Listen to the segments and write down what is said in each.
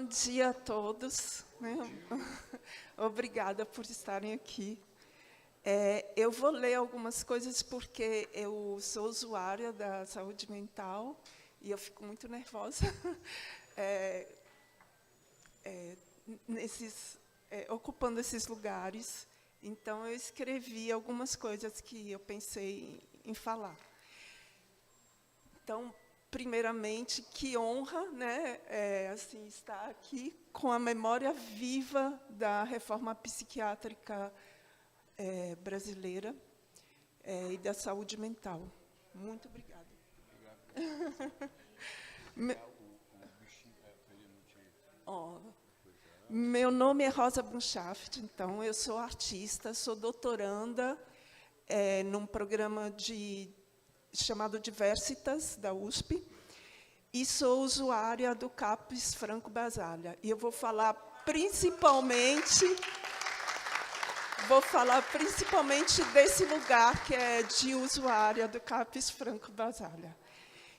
Bom dia a todos, né? Obrigada por estarem aqui. Eu vou ler algumas coisas porque eu sou usuária da saúde mental e eu fico muito nervosa ocupando esses lugares. Então, eu escrevi algumas coisas que eu pensei em falar. Então, primeiramente, que honra, né, assim, estar aqui com a memória viva da reforma psiquiátrica brasileira e da saúde mental. Muito obrigada. Meu nome é Rosa Brunschaft, então, eu sou artista, sou doutoranda num programa chamado Diversitas, da USP, e sou usuária do CAPES Franco Basaglia. E eu vou falar principalmente desse lugar que é de usuária do CAPES Franco Basaglia.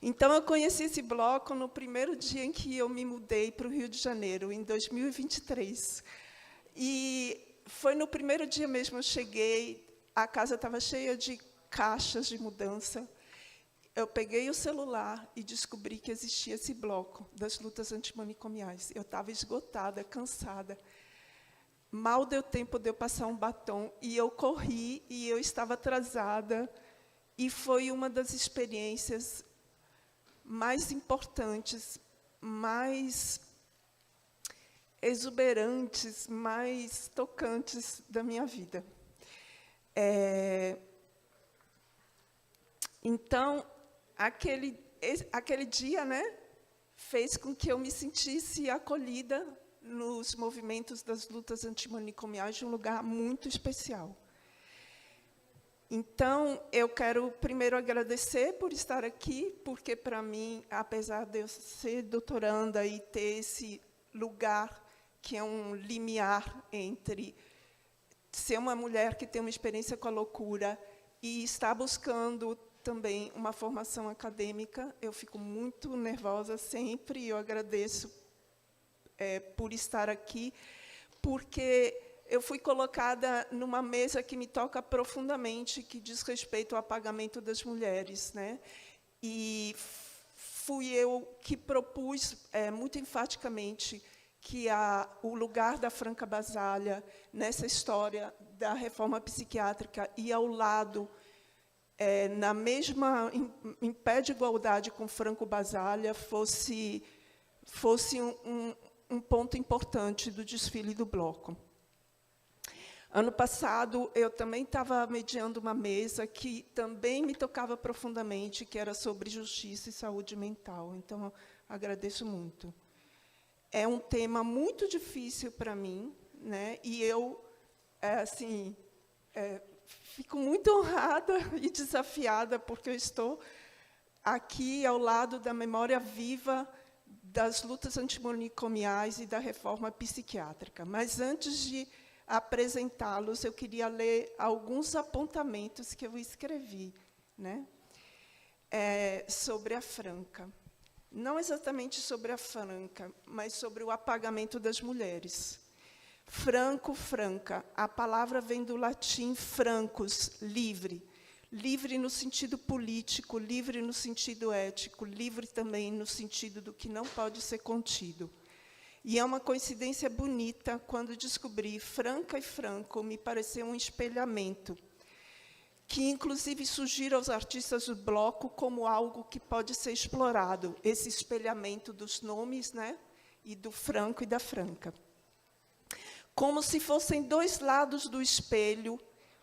Então, eu conheci esse bloco no primeiro dia em que eu me mudei para o Rio de Janeiro, em 2023. E foi no primeiro dia mesmo, eu cheguei, a casa estava cheia de caixas de mudança. Eu peguei o celular e descobri que existia esse bloco das lutas antimanicomiais. Eu estava esgotada, cansada. Mal deu tempo de eu passar um batom, e eu corri, e eu estava atrasada. E foi uma das experiências mais importantes, mais exuberantes, mais tocantes da minha vida. Então, aquele dia, né, fez com que eu me sentisse acolhida nos movimentos das lutas antimanicomiais de um lugar muito especial. Então, eu quero primeiro agradecer por estar aqui, porque, para mim, apesar de eu ser doutoranda e ter esse lugar que é um limiar entre ser uma mulher que tem uma experiência com a loucura e estar buscando também uma formação acadêmica, eu fico muito nervosa sempre, e eu agradeço por estar aqui, porque eu fui colocada numa mesa que me toca profundamente, que diz respeito ao apagamento das mulheres, né? E fui eu que propus muito enfaticamente que o lugar da Franca Basaglia nessa história da reforma psiquiátrica e ao lado, em pé de igualdade com Franco Basaglia, fosse um ponto importante do desfile do bloco. Ano passado, eu também estava mediando uma mesa que também me tocava profundamente, que era sobre justiça e saúde mental. Então, eu agradeço muito. É um tema muito difícil para mim, né? E eu, fico muito honrada e desafiada, porque eu estou aqui ao lado da memória viva das lutas antimanicomiais e da reforma psiquiátrica. Mas, antes de apresentá-los, eu queria ler alguns apontamentos que eu escrevi, né, sobre a Franca. Não exatamente sobre a Franca, mas sobre o apagamento das mulheres. Franco, Franca. A palavra vem do latim francus, livre. Livre no sentido político, livre no sentido ético, livre também no sentido do que não pode ser contido. E é uma coincidência bonita quando descobri Franca e Franco, me pareceu um espelhamento, que, inclusive, sugiro aos artistas do bloco como algo que pode ser explorado, esse espelhamento dos nomes, né, e do Franco e da Franca. Como se fossem dois lados do espelho,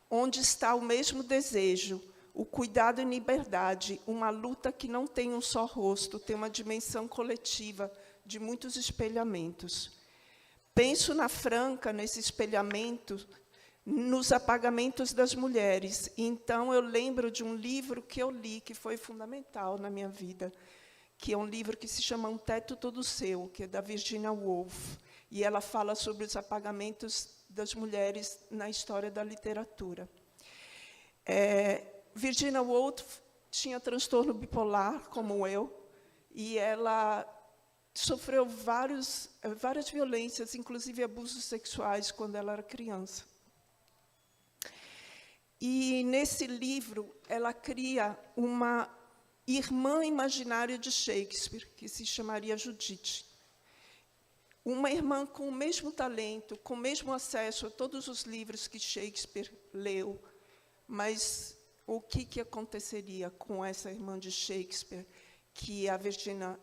onde está o mesmo desejo, o cuidado e liberdade, uma luta que não tem um só rosto, tem uma dimensão coletiva, de muitos espelhamentos. Penso na Franca, nesse espelhamento, nos apagamentos das mulheres. E, então, eu lembro de um livro que eu li, que foi fundamental na minha vida, que é um livro que se chama Um Teto Todo Seu, que é da Virginia Woolf. E ela fala sobre os apagamentos das mulheres na história da literatura. Virginia Woolf tinha transtorno bipolar, como eu, e ela sofreu várias violências, inclusive abusos sexuais, quando ela era criança. E, nesse livro, ela cria uma irmã imaginária de Shakespeare, que se chamaria Judite. Uma irmã com o mesmo talento, com o mesmo acesso a todos os livros que Shakespeare leu, mas o que aconteceria com essa irmã de Shakespeare, que a Virginia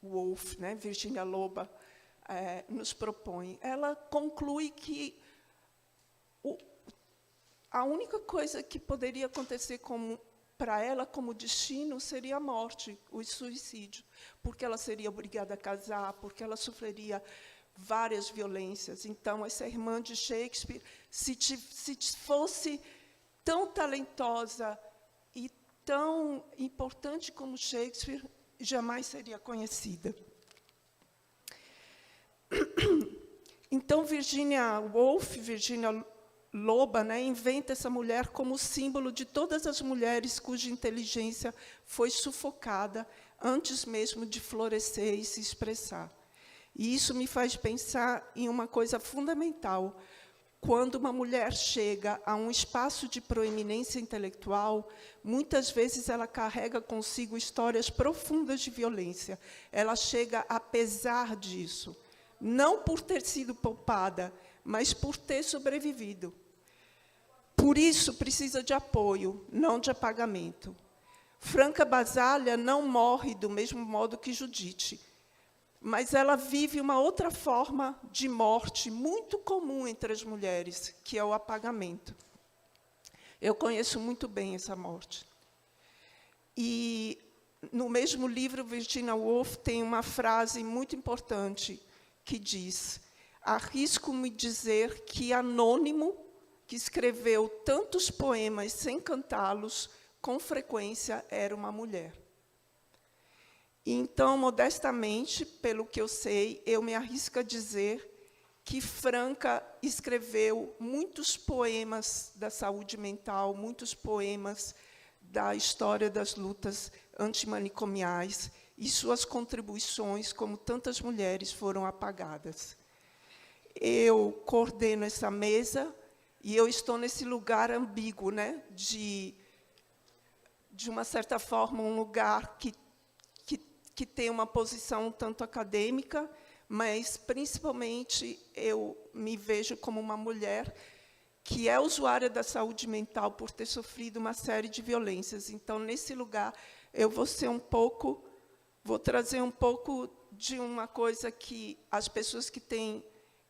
Woolf, né, Virginia Loba, nos propõe? Ela conclui que a única coisa que poderia acontecer para ela como destino seria a morte, o suicídio, porque ela seria obrigada a casar, porque ela sofreria várias violências. Então, essa irmã de Shakespeare, se fosse tão talentosa e tão importante como Shakespeare, jamais seria conhecida. Então, Virginia Woolf, Virginia Loba, né, inventa essa mulher como símbolo de todas as mulheres cuja inteligência foi sufocada antes mesmo de florescer e se expressar. E isso me faz pensar em uma coisa fundamental. Quando uma mulher chega a um espaço de proeminência intelectual, muitas vezes ela carrega consigo histórias profundas de violência. Ela chega apesar disso, não por ter sido poupada, mas por ter sobrevivido. Por isso, precisa de apoio, não de apagamento. Franca Basaglia não morre do mesmo modo que Judite, mas ela vive uma outra forma de morte muito comum entre as mulheres, que é o apagamento. Eu conheço muito bem essa morte. E, no mesmo livro, Virginia Woolf tem uma frase muito importante que diz: arrisco-me dizer que Anônimo, que escreveu tantos poemas sem cantá-los, com frequência era uma mulher. Então, modestamente, pelo que eu sei, eu me arrisco a dizer que Franca escreveu muitos poemas da saúde mental, muitos poemas da história das lutas antimanicomiais, e suas contribuições, como tantas mulheres, foram apagadas. Eu coordeno essa mesa e eu estou nesse lugar ambíguo, né, de uma certa forma, um lugar que tem uma posição um tanto acadêmica, mas, principalmente, eu me vejo como uma mulher que é usuária da saúde mental por ter sofrido uma série de violências. Então, nesse lugar, eu vou trazer um pouco de uma coisa que as pessoas que têm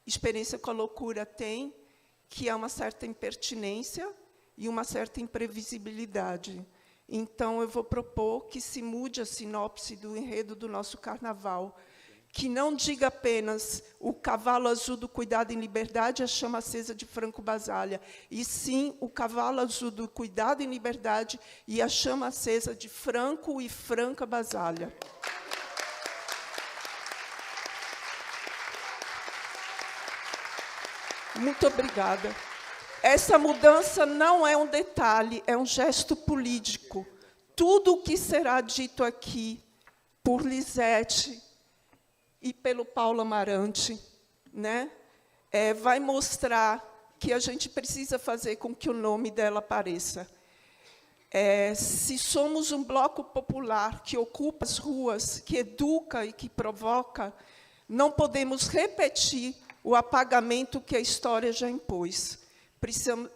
experiência com a loucura têm, que é uma certa impertinência e uma certa imprevisibilidade. Então, eu vou propor que se mude a sinopse do enredo do nosso carnaval, que não diga apenas o cavalo azul do cuidado em liberdade, a chama acesa de Franco Basaglia, e sim o cavalo azul do cuidado em liberdade e a chama acesa de Franco e Franca Basaglia. Muito obrigada. Essa mudança não é um detalhe, é um gesto político. Tudo o que será dito aqui por Lisete e pelo Paulo Amarante, né, vai mostrar que a gente precisa fazer com que o nome dela apareça. Se somos um bloco popular que ocupa as ruas, que educa e que provoca, não podemos repetir o apagamento que a história já impôs.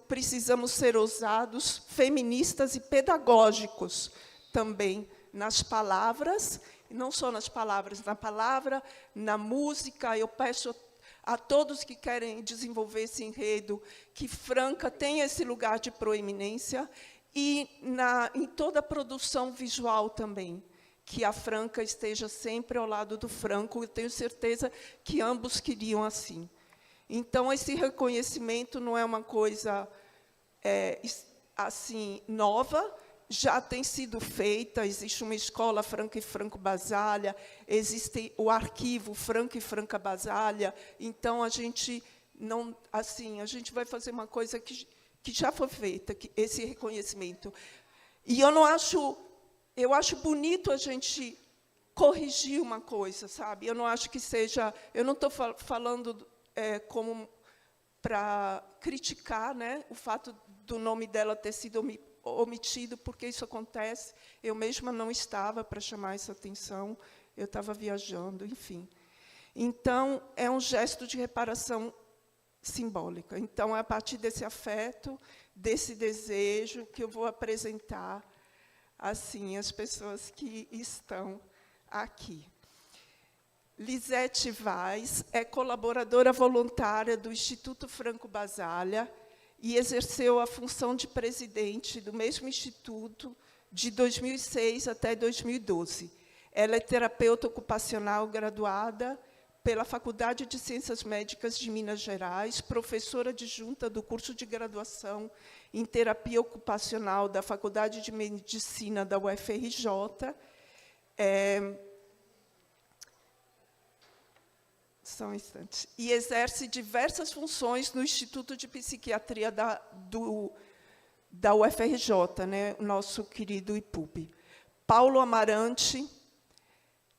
Precisamos ser ousados, feministas e pedagógicos também nas palavras, não só nas palavras, na palavra, na música. Eu peço a todos que querem desenvolver esse enredo que Franca tenha esse lugar de proeminência e em toda a produção visual também, que a Franca esteja sempre ao lado do Franco. Eu tenho certeza que ambos queriam assim. Então, esse reconhecimento não é uma coisa assim nova, já tem sido feita. Existe uma escola Franca e Franco Basaglia, existe o arquivo Franca e Franca Basaglia. Então, a gente vai fazer uma coisa que já foi feita, esse reconhecimento. E eu acho bonito a gente corrigir uma coisa, sabe? Eu não acho que seja... Eu não estou falando como para criticar, né, o fato do nome dela ter sido omitido, porque isso acontece. Eu mesma não estava para chamar essa atenção, eu estava viajando, enfim. Então, é um gesto de reparação simbólica. Então, é a partir desse afeto, desse desejo, que eu vou apresentar assim as pessoas que estão aqui. Lisete Vaz é colaboradora voluntária do Instituto Franco Basaglia e exerceu a função de presidente do mesmo instituto de 2006 até 2012. Ela é terapeuta ocupacional graduada pela Faculdade de Ciências Médicas de Minas Gerais, professora adjunta do curso de graduação em terapia ocupacional da Faculdade de Medicina da UFRJ, só um instante, e exerce diversas funções no Instituto de Psiquiatria da UFRJ, né, nosso querido IPUB. Paulo Amarante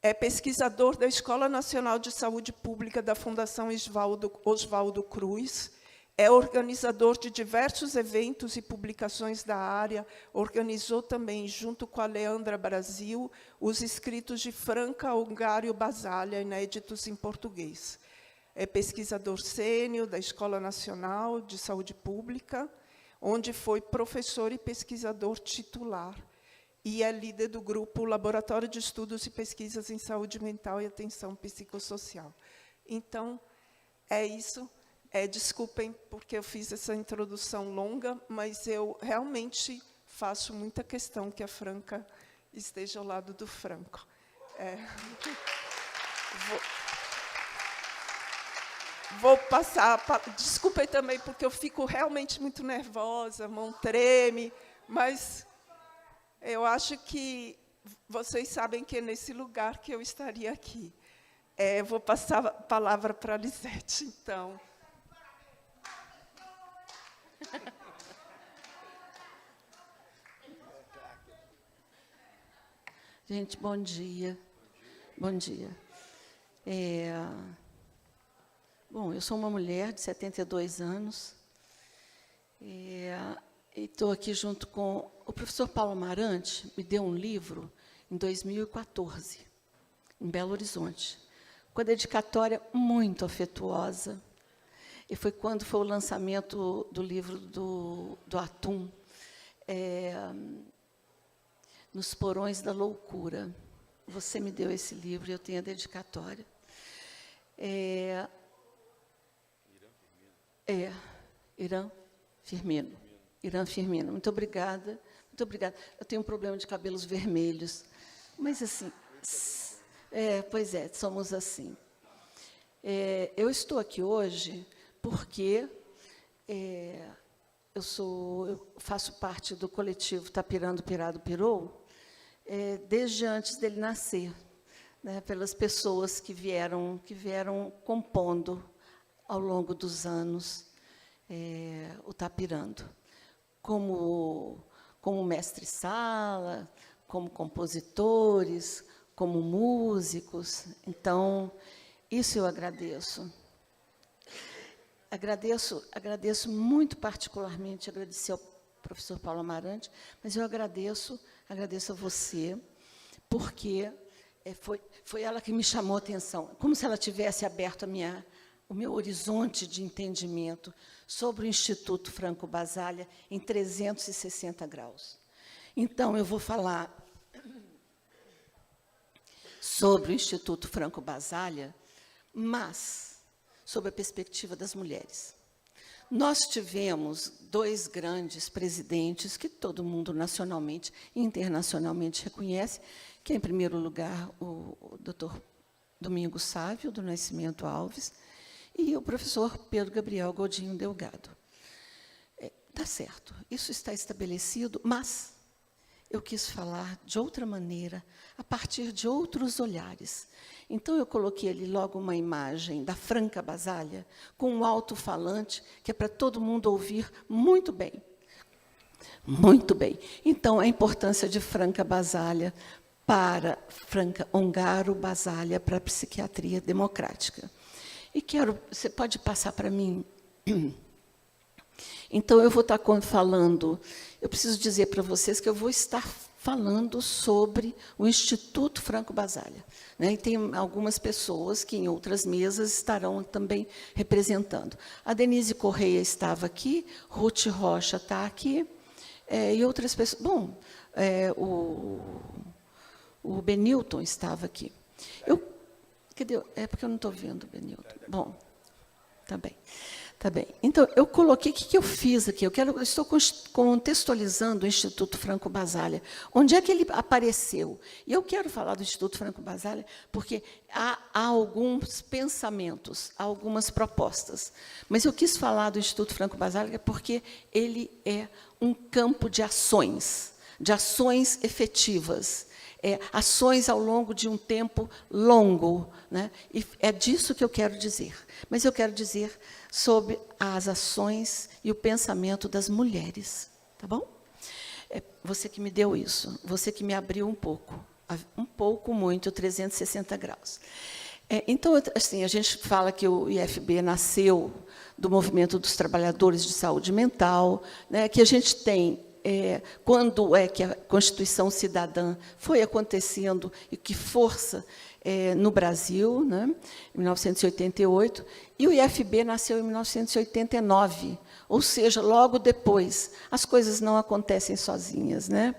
é pesquisador da Escola Nacional de Saúde Pública da Fundação Oswaldo Cruz, é organizador de diversos eventos e publicações da área, organizou também, junto com a Leandra Brasil, os escritos de Franca Ongário Basaglia, inéditos em português. É pesquisador sênior da Escola Nacional de Saúde Pública, onde foi professor e pesquisador titular, e é líder do grupo Laboratório de Estudos e Pesquisas em Saúde Mental e Atenção Psicossocial. Então, é isso. Desculpem, porque eu fiz essa introdução longa, mas eu realmente faço muita questão que a Franca esteja ao lado do Franco. Vou passar... Desculpem também, porque eu fico realmente muito nervosa, mão treme, mas eu acho que vocês sabem que é nesse lugar que eu estaria aqui. Vou passar a palavra para a Lisete, então. Gente, bom dia. Bom dia. Bom, eu sou uma mulher de 72 anos e estou aqui junto com o professor Paulo Amarante, me deu um livro em 2014, em Belo Horizonte, com a dedicatória muito afetuosa. E foi quando foi o lançamento do livro do Atum, Nos Porões da Loucura. Você me deu esse livro e eu tenho a dedicatória. Irã Firmino. Irã Firmino. Muito obrigada. Muito obrigada. Eu tenho um problema de cabelos vermelhos. Mas, assim... pois é, somos assim. Eu estou aqui hoje porque eu faço parte do coletivo Tapirando Pirado Pirou, desde antes dele nascer, né, pelas pessoas que vieram compondo ao longo dos anos o Tapirando, como mestre-sala, como compositores, como músicos. Então, isso eu agradeço. Agradeço muito particularmente, agradecer ao professor Paulo Amarante, mas eu agradeço a você, porque foi ela que me chamou a atenção, como se ela tivesse aberto o meu horizonte de entendimento sobre o Instituto Franco Basaglia em 360 graus. Então, eu vou falar sobre o Instituto Franco Basaglia, mas sobre a perspectiva das mulheres. Nós tivemos 2 grandes presidentes que todo mundo nacionalmente e internacionalmente reconhece, que é, em primeiro lugar, o Dr. Domingos Sávio, do Nascimento Alves, e o professor Pedro Gabriel Godinho Delgado. Tá certo, isso está estabelecido, mas eu quis falar de outra maneira, a partir de outros olhares. Então, eu coloquei ali logo uma imagem da Franca Basaglia, com um alto-falante, que é para todo mundo ouvir muito bem. Muito bem. Então, a importância de Franca Basaglia para Franca Ongaro Basaglia para a psiquiatria democrática. E você pode passar para mim? Então, eu vou estar falando, eu preciso dizer para vocês que eu vou estar falando sobre o Instituto Franco Basaglia, né? E tem algumas pessoas que, em outras mesas, estarão também representando. A Denise Correia estava aqui, Ruth Rocha está aqui, e outras pessoas. Bom, o Benilton estava aqui. Cadê? É porque eu não estou vendo o Benilton. Bom, tá bem. Tá bem. Então, eu coloquei, o que eu fiz aqui? Eu estou contextualizando o Instituto Franco Basaglia. Onde é que ele apareceu? E eu quero falar do Instituto Franco Basaglia porque há alguns pensamentos, há algumas propostas. Mas eu quis falar do Instituto Franco Basaglia porque ele é um campo de ações efetivas, ações ao longo de um tempo longo, né? E é disso que eu quero dizer. Mas eu quero dizer sobre as ações e o pensamento das mulheres, tá bom? Você que me deu isso, você que me abriu um pouco, muito, 360 graus. Então, assim, a gente fala que o IFB nasceu do movimento dos trabalhadores de saúde mental, né, que a gente tem, quando é que a Constituição Cidadã foi acontecendo e que força no Brasil, né, em 1988, e o IFB nasceu em 1989, ou seja, logo depois. As coisas não acontecem sozinhas, né?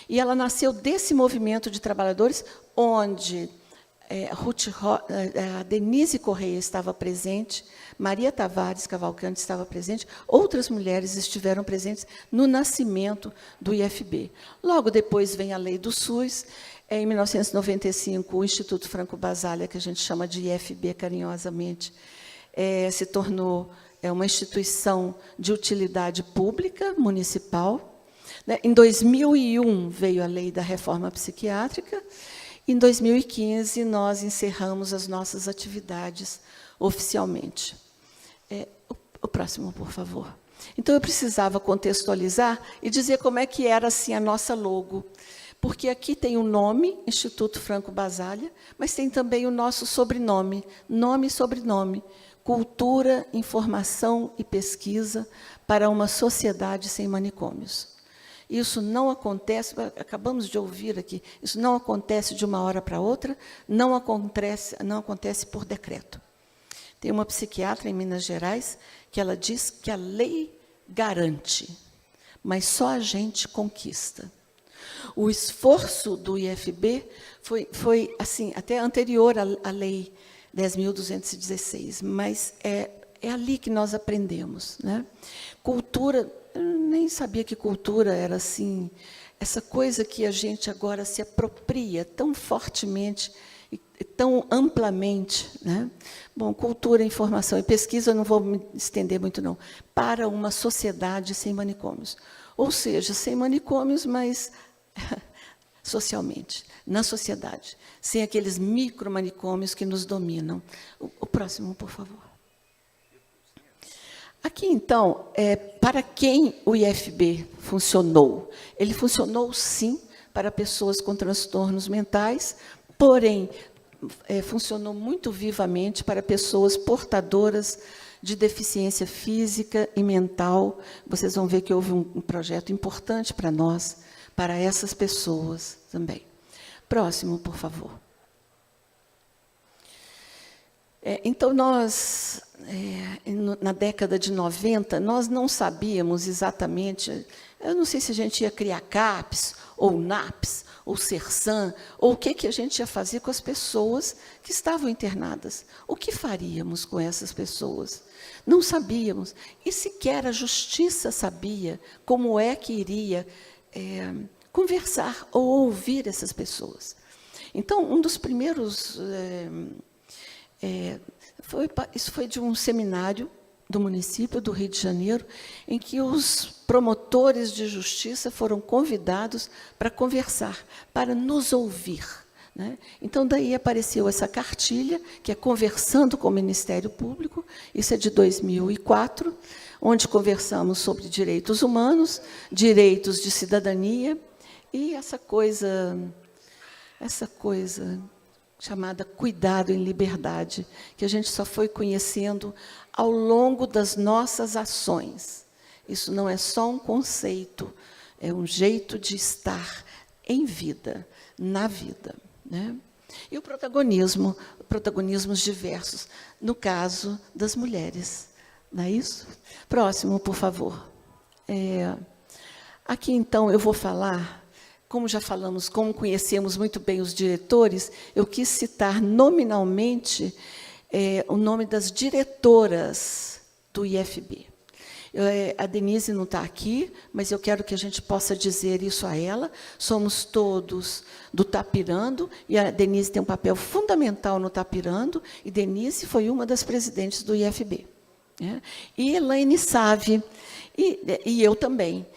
E ela nasceu desse movimento de trabalhadores, onde a Denise Correia estava presente, Maria Tavares Cavalcante estava presente, outras mulheres estiveram presentes no nascimento do IFB. Logo depois vem a lei do SUS. Em 1995, o Instituto Franco Basaglia, que a gente chama de IFB carinhosamente, se tornou uma instituição de utilidade pública municipal. Em 2001, veio a lei da reforma psiquiátrica. Em 2015, nós encerramos as nossas atividades oficialmente. O próximo, por favor. Então, eu precisava contextualizar e dizer como é que era assim, a nossa logo. Porque aqui tem o nome, Instituto Franco Basaglia, mas tem também o nosso sobrenome, nome e sobrenome, Cultura, Informação e Pesquisa para uma Sociedade Sem Manicômios. Isso não acontece, acabamos de ouvir aqui, isso não acontece de uma hora para outra, não acontece por decreto. Tem uma psiquiatra em Minas Gerais que ela diz que a lei garante, mas só a gente conquista. O esforço do IFB foi assim, até anterior à lei 10.216, mas é ali que nós aprendemos, né? Cultura, eu nem sabia que cultura era assim, essa coisa que a gente agora se apropria tão fortemente e tão amplamente, né? Bom, cultura, informação e pesquisa, eu não vou me estender muito, não, para uma sociedade sem manicômios. Ou seja, sem manicômios, mas socialmente, na sociedade, sem aqueles micromanicômios que nos dominam. O próximo, por favor. Aqui, então, para quem o IFB funcionou? Ele funcionou, sim, para pessoas com transtornos mentais, porém, funcionou muito vivamente para pessoas portadoras de deficiência física e mental. Vocês vão ver que houve um projeto importante para nós, para essas pessoas também. Próximo, por favor. Então, nós, na década de 90, nós não sabíamos exatamente, eu não sei se a gente ia criar CAPS, ou NAPS, ou SERSAM, ou o que a gente ia fazer com as pessoas que estavam internadas. O que faríamos com essas pessoas? Não sabíamos. E sequer a justiça sabia como é que iria conversar ou ouvir essas pessoas. Então, um dos primeiros... isso foi de um seminário do município do Rio de Janeiro, em que os promotores de justiça foram convidados para conversar, para nos ouvir, né? Então, daí apareceu essa cartilha, que é Conversando com o Ministério Público, isso é de 2004, onde conversamos sobre direitos humanos, direitos de cidadania, e essa coisa essa coisa chamada cuidado em liberdade, que a gente só foi conhecendo ao longo das nossas ações. Isso não é só um conceito, é um jeito de estar em vida, na vida, né? E o protagonismo, protagonismos diversos, no caso das mulheres, não é isso? Próximo, por favor. Aqui, então, eu vou falar, como já falamos, como conhecemos muito bem os diretores, eu quis citar nominalmente o nome das diretoras do IFB. A Denise não está aqui, mas eu quero que a gente possa dizer isso a ela. Somos todos do Tapirando, e a Denise tem um papel fundamental no Tapirando, e Denise foi uma das presidentes do IFB. Né? E Elaine Save, e eu também.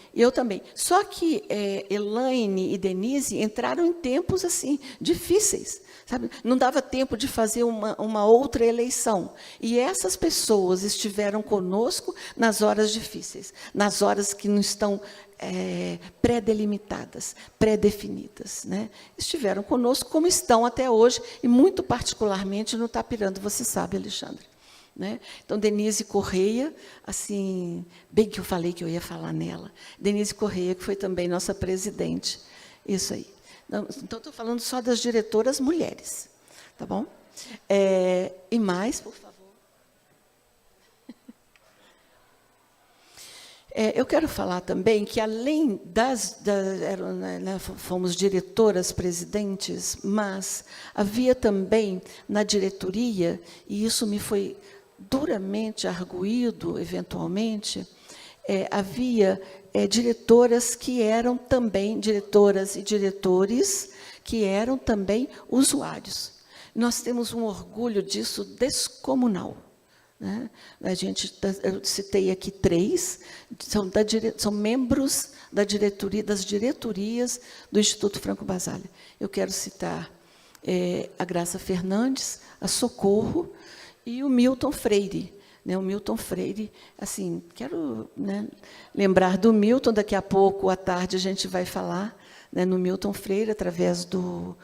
Só que Elaine e Denise entraram em tempos assim difíceis, sabe? Não dava tempo de fazer uma outra eleição. E essas pessoas estiveram conosco nas horas difíceis, nas horas que não estão pré-delimitadas, pré-definidas, né? Estiveram conosco como estão até hoje, e muito particularmente no Tapirando, você sabe, Alexandre. Né? Então, Denise Correia, assim, bem que eu falei que eu ia falar nela, Denise Correia, que foi também nossa presidente, isso aí. Não, então, estou falando só das diretoras mulheres, tá bom? E mais, por favor. Eu quero falar também que, além fomos diretoras, presidentes, mas havia também na diretoria, e isso me foi duramente arguído, eventualmente, havia diretoras que eram também, diretoras e diretores, que eram também usuários. Nós temos um orgulho disso descomunal. Né? Eu citei aqui 3, são membros da diretoria, das diretorias do Instituto Franco Basaglia. Eu quero citar a Graça Fernandes, a Socorro, e o Milton Freire. Né? O Milton Freire, assim, quero, né, lembrar do Milton, daqui a pouco, à tarde, a gente vai falar, né, no Milton Freire, através do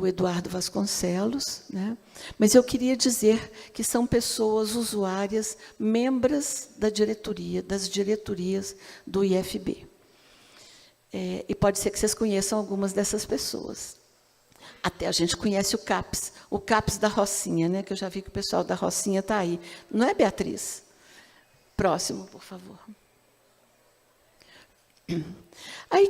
Eduardo Vasconcelos. Né? Mas eu queria dizer que são pessoas usuárias, membros da diretoria, das diretorias do IFB. E pode ser que vocês conheçam algumas dessas pessoas. Até a gente conhece o CAPS da Rocinha, né? Que eu já vi que o pessoal da Rocinha está aí. Não é, Beatriz? Próximo, por favor. Aí,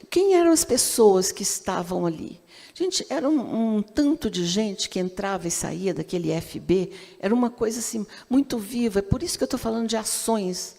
quem eram as pessoas que estavam ali? Gente, era um tanto de gente que entrava e saía daquele IFB, era uma coisa assim, muito viva, é por isso que eu estou falando de ações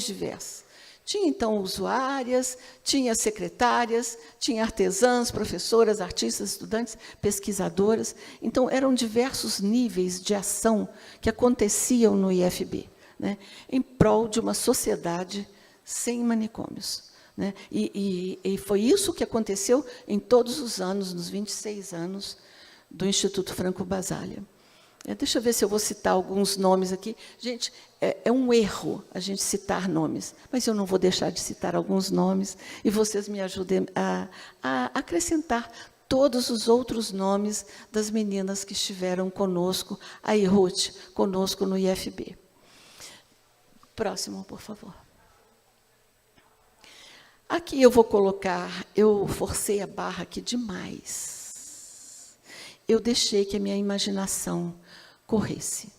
diversas. Tinha, então, usuárias, tinha secretárias, tinha artesãs, professoras, artistas, estudantes, pesquisadoras. Então, eram diversos níveis de ação que aconteciam no IFB, né, em prol de uma sociedade sem manicômios. Né? E foi isso que aconteceu em todos os anos, nos 26 anos do Instituto Franco Basaglia. Deixa eu ver se eu vou citar alguns nomes aqui. Gente, é um erro a gente citar nomes, mas eu não vou deixar de citar alguns nomes, e vocês me ajudem a acrescentar todos os outros nomes das meninas que estiveram conosco, a Ruth, conosco no IFB. Próximo, por favor. Aqui eu vou colocar, eu forcei a barra aqui demais. Eu deixei que a minha imaginação corresse.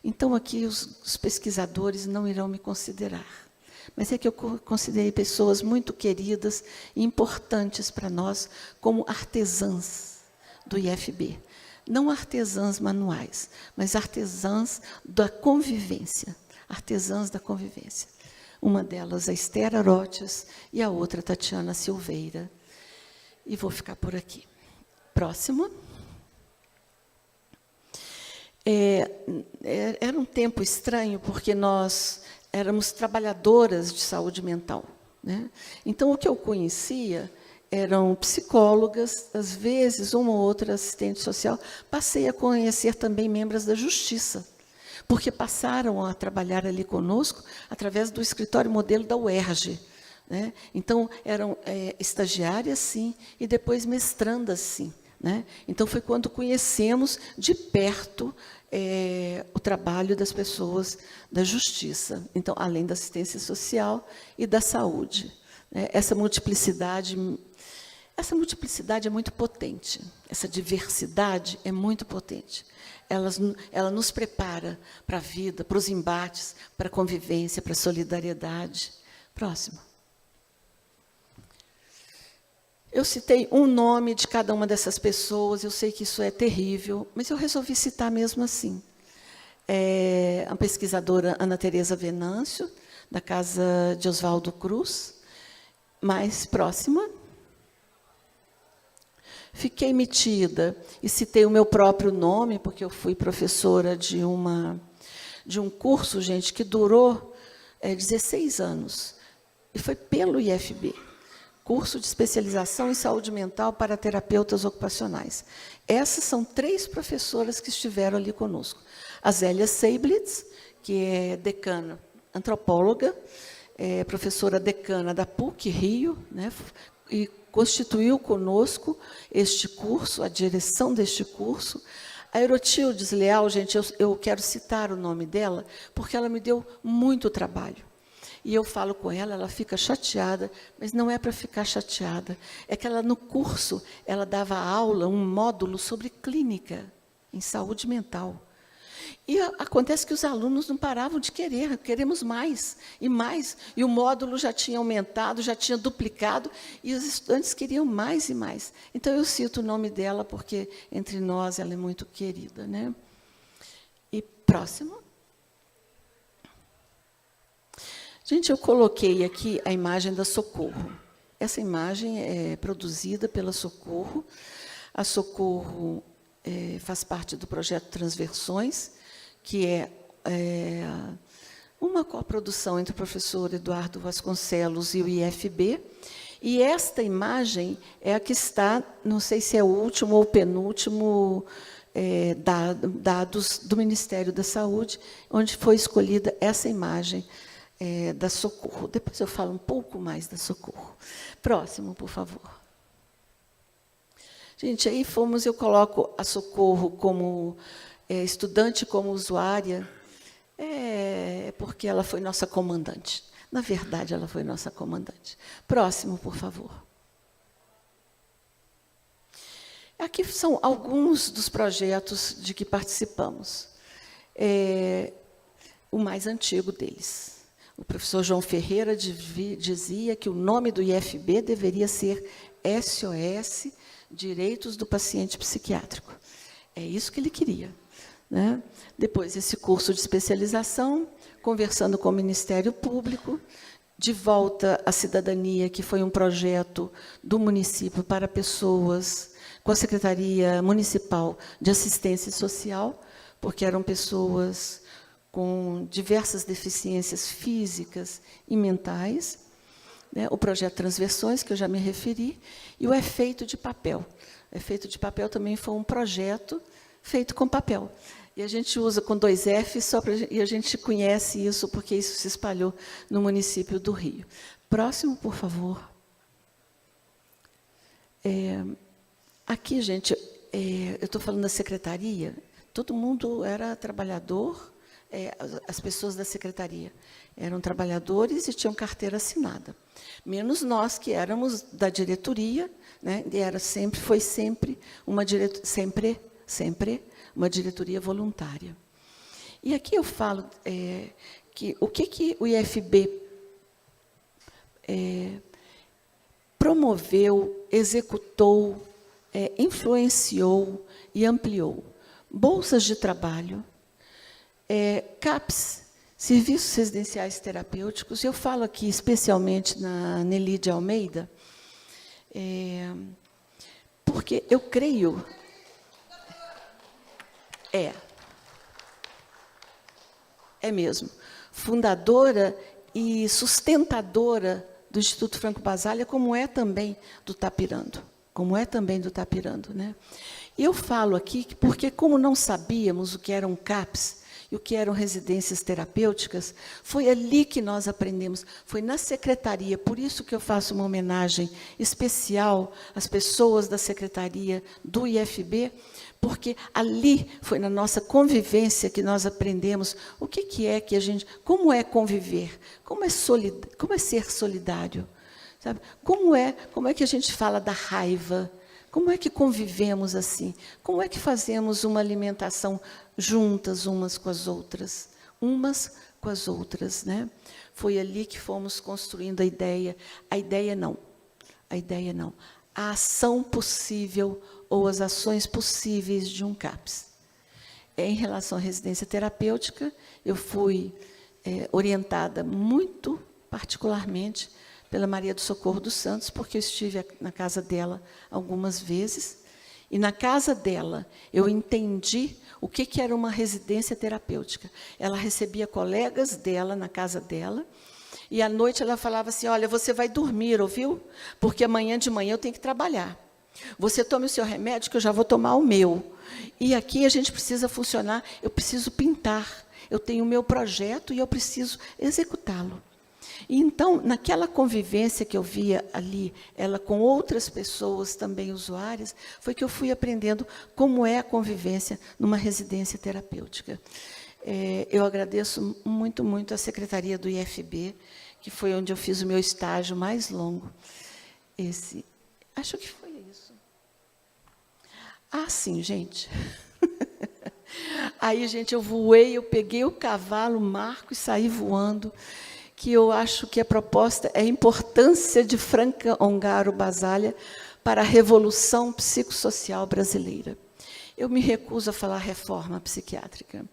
Então, aqui os pesquisadores não irão me considerar. Mas é que eu considerei pessoas muito queridas e importantes para nós como artesãs do IFB. Não artesãs manuais, mas artesãs da convivência. Artesãs da convivência. Uma delas, a Esther Arotias, e a outra, Tatiana Silveira. E vou ficar por aqui. Próximo. Era um tempo estranho, porque nós éramos trabalhadoras de saúde mental. Né? Então, o que eu conhecia eram psicólogas, às vezes, uma ou outra assistente social. Passei a conhecer também membros da Justiça, porque passaram a trabalhar ali conosco através do escritório modelo da UERJ, né? Então, eram estagiárias, sim, e depois mestrandas, sim, né? Então, foi quando conhecemos de perto o trabalho das pessoas da justiça. Então, além da assistência social e da saúde. Né? Essa multiplicidade é muito potente, essa diversidade é muito potente. Ela nos prepara para a vida, para os embates, para a convivência, para a solidariedade. Próximo. Eu citei um nome de cada uma dessas pessoas, eu sei que isso é terrível, mas eu resolvi citar mesmo assim. A pesquisadora Ana Teresa Venâncio, da casa de Oswaldo Cruz. Mais próxima. Fiquei metida e citei o meu próprio nome, porque eu fui professora de um curso, gente, que durou 16 anos, e foi pelo IFB. Curso de especialização em saúde mental para terapeutas ocupacionais. Essas são 3 professoras que estiveram ali conosco. A Zélia Seiblitz, que é decana, antropóloga, professora decana da PUC Rio, né, e constituiu conosco este curso, a direção deste curso. A Erotildes Leal, gente, eu quero citar o nome dela, porque ela me deu muito trabalho. E eu falo com ela, ela fica chateada, mas não é para ficar chateada. É que ela, no curso, ela dava aula, um módulo sobre clínica em saúde mental. E acontece que os alunos não paravam de queremos mais e mais. E o módulo já tinha aumentado, já tinha duplicado, e os estudantes queriam mais e mais. Então, eu cito o nome dela, porque, entre nós, ela é muito querida, né? E próximo. Gente, eu coloquei aqui a imagem da Socorro. Essa imagem é produzida pela Socorro. A Socorro faz parte do projeto Transversões, que é uma coprodução entre o professor Eduardo Vasconcelos e o IFB. E esta imagem é a que está, não sei se é o último ou penúltimo dados do Ministério da Saúde, onde foi escolhida essa imagem da Socorro. Depois eu falo um pouco mais da Socorro. Próximo, por favor. Gente, aí eu coloco a Socorro como estudante, como usuária, porque ela foi nossa comandante. Na verdade, ela foi nossa comandante. Próximo, por favor. Aqui são alguns dos projetos de que participamos. O mais antigo deles. O professor João Ferreira dizia que o nome do IFB deveria ser SOS, Direitos do Paciente Psiquiátrico. É isso que ele queria. Né? Depois, esse curso de especialização, conversando com o Ministério Público, de volta à cidadania, que foi um projeto do município para pessoas com a Secretaria Municipal de Assistência Social, porque eram pessoas com diversas deficiências físicas e mentais, né? O projeto Transversões, que eu já me referi, e o Efeito de Papel. O Efeito de Papel também foi um projeto feito com papel. E a gente usa com 2 Fs, e a gente conhece isso, porque isso se espalhou no município do Rio. Próximo, por favor. Aqui, gente, eu estou falando da secretaria, todo mundo era trabalhador, as pessoas da secretaria eram trabalhadores e tinham carteira assinada, menos nós que éramos da diretoria, né? E foi sempre uma diretoria voluntária. E aqui eu falo que o que o IFB promoveu, executou, influenciou e ampliou bolsas de trabalho, CAPS, Serviços Residenciais Terapêuticos. Eu falo aqui especialmente na Nelly de Almeida, porque eu creio... É mesmo. Fundadora e sustentadora do Instituto Franco Basaglia, como é também do Tapirando. Né? E eu falo aqui porque, como não sabíamos o que era um CAPS e o que eram residências terapêuticas, foi ali que nós aprendemos, foi na secretaria. Por isso que eu faço uma homenagem especial às pessoas da secretaria do IFB, porque ali foi na nossa convivência que nós aprendemos o que é que a gente, como é conviver, como é ser solidário, sabe? Como é que a gente fala da raiva, como é que convivemos assim, como é que fazemos uma alimentação juntas umas com as outras, né? Foi ali que fomos construindo a ideia não, a ação possível ou as ações possíveis de um CAPS. Em relação à residência terapêutica, eu fui orientada muito particularmente pela Maria do Socorro dos Santos, porque eu estive na casa dela algumas vezes, e na casa dela eu entendi o que era uma residência terapêutica. Ela recebia colegas dela na casa dela, e à noite ela falava assim, olha, você vai dormir, ouviu? Porque amanhã de manhã eu tenho que trabalhar. Você tome o seu remédio, que eu já vou tomar o meu. E aqui a gente precisa funcionar, eu preciso pintar, eu tenho o meu projeto e eu preciso executá-lo. E então, naquela convivência que eu via ali, ela com outras pessoas também usuárias, foi que eu fui aprendendo como é a convivência numa residência terapêutica. Eu agradeço muito, muito à secretaria do IFB, que foi onde eu fiz o meu estágio mais longo. Acho que foi isso. Ah, sim, gente. Aí, gente, eu voei, eu peguei o cavalo, o Marco, e saí voando, que eu acho que a proposta é a importância de Franca Ongaro Basalha para a revolução psicossocial brasileira. Eu me recuso a falar reforma psiquiátrica.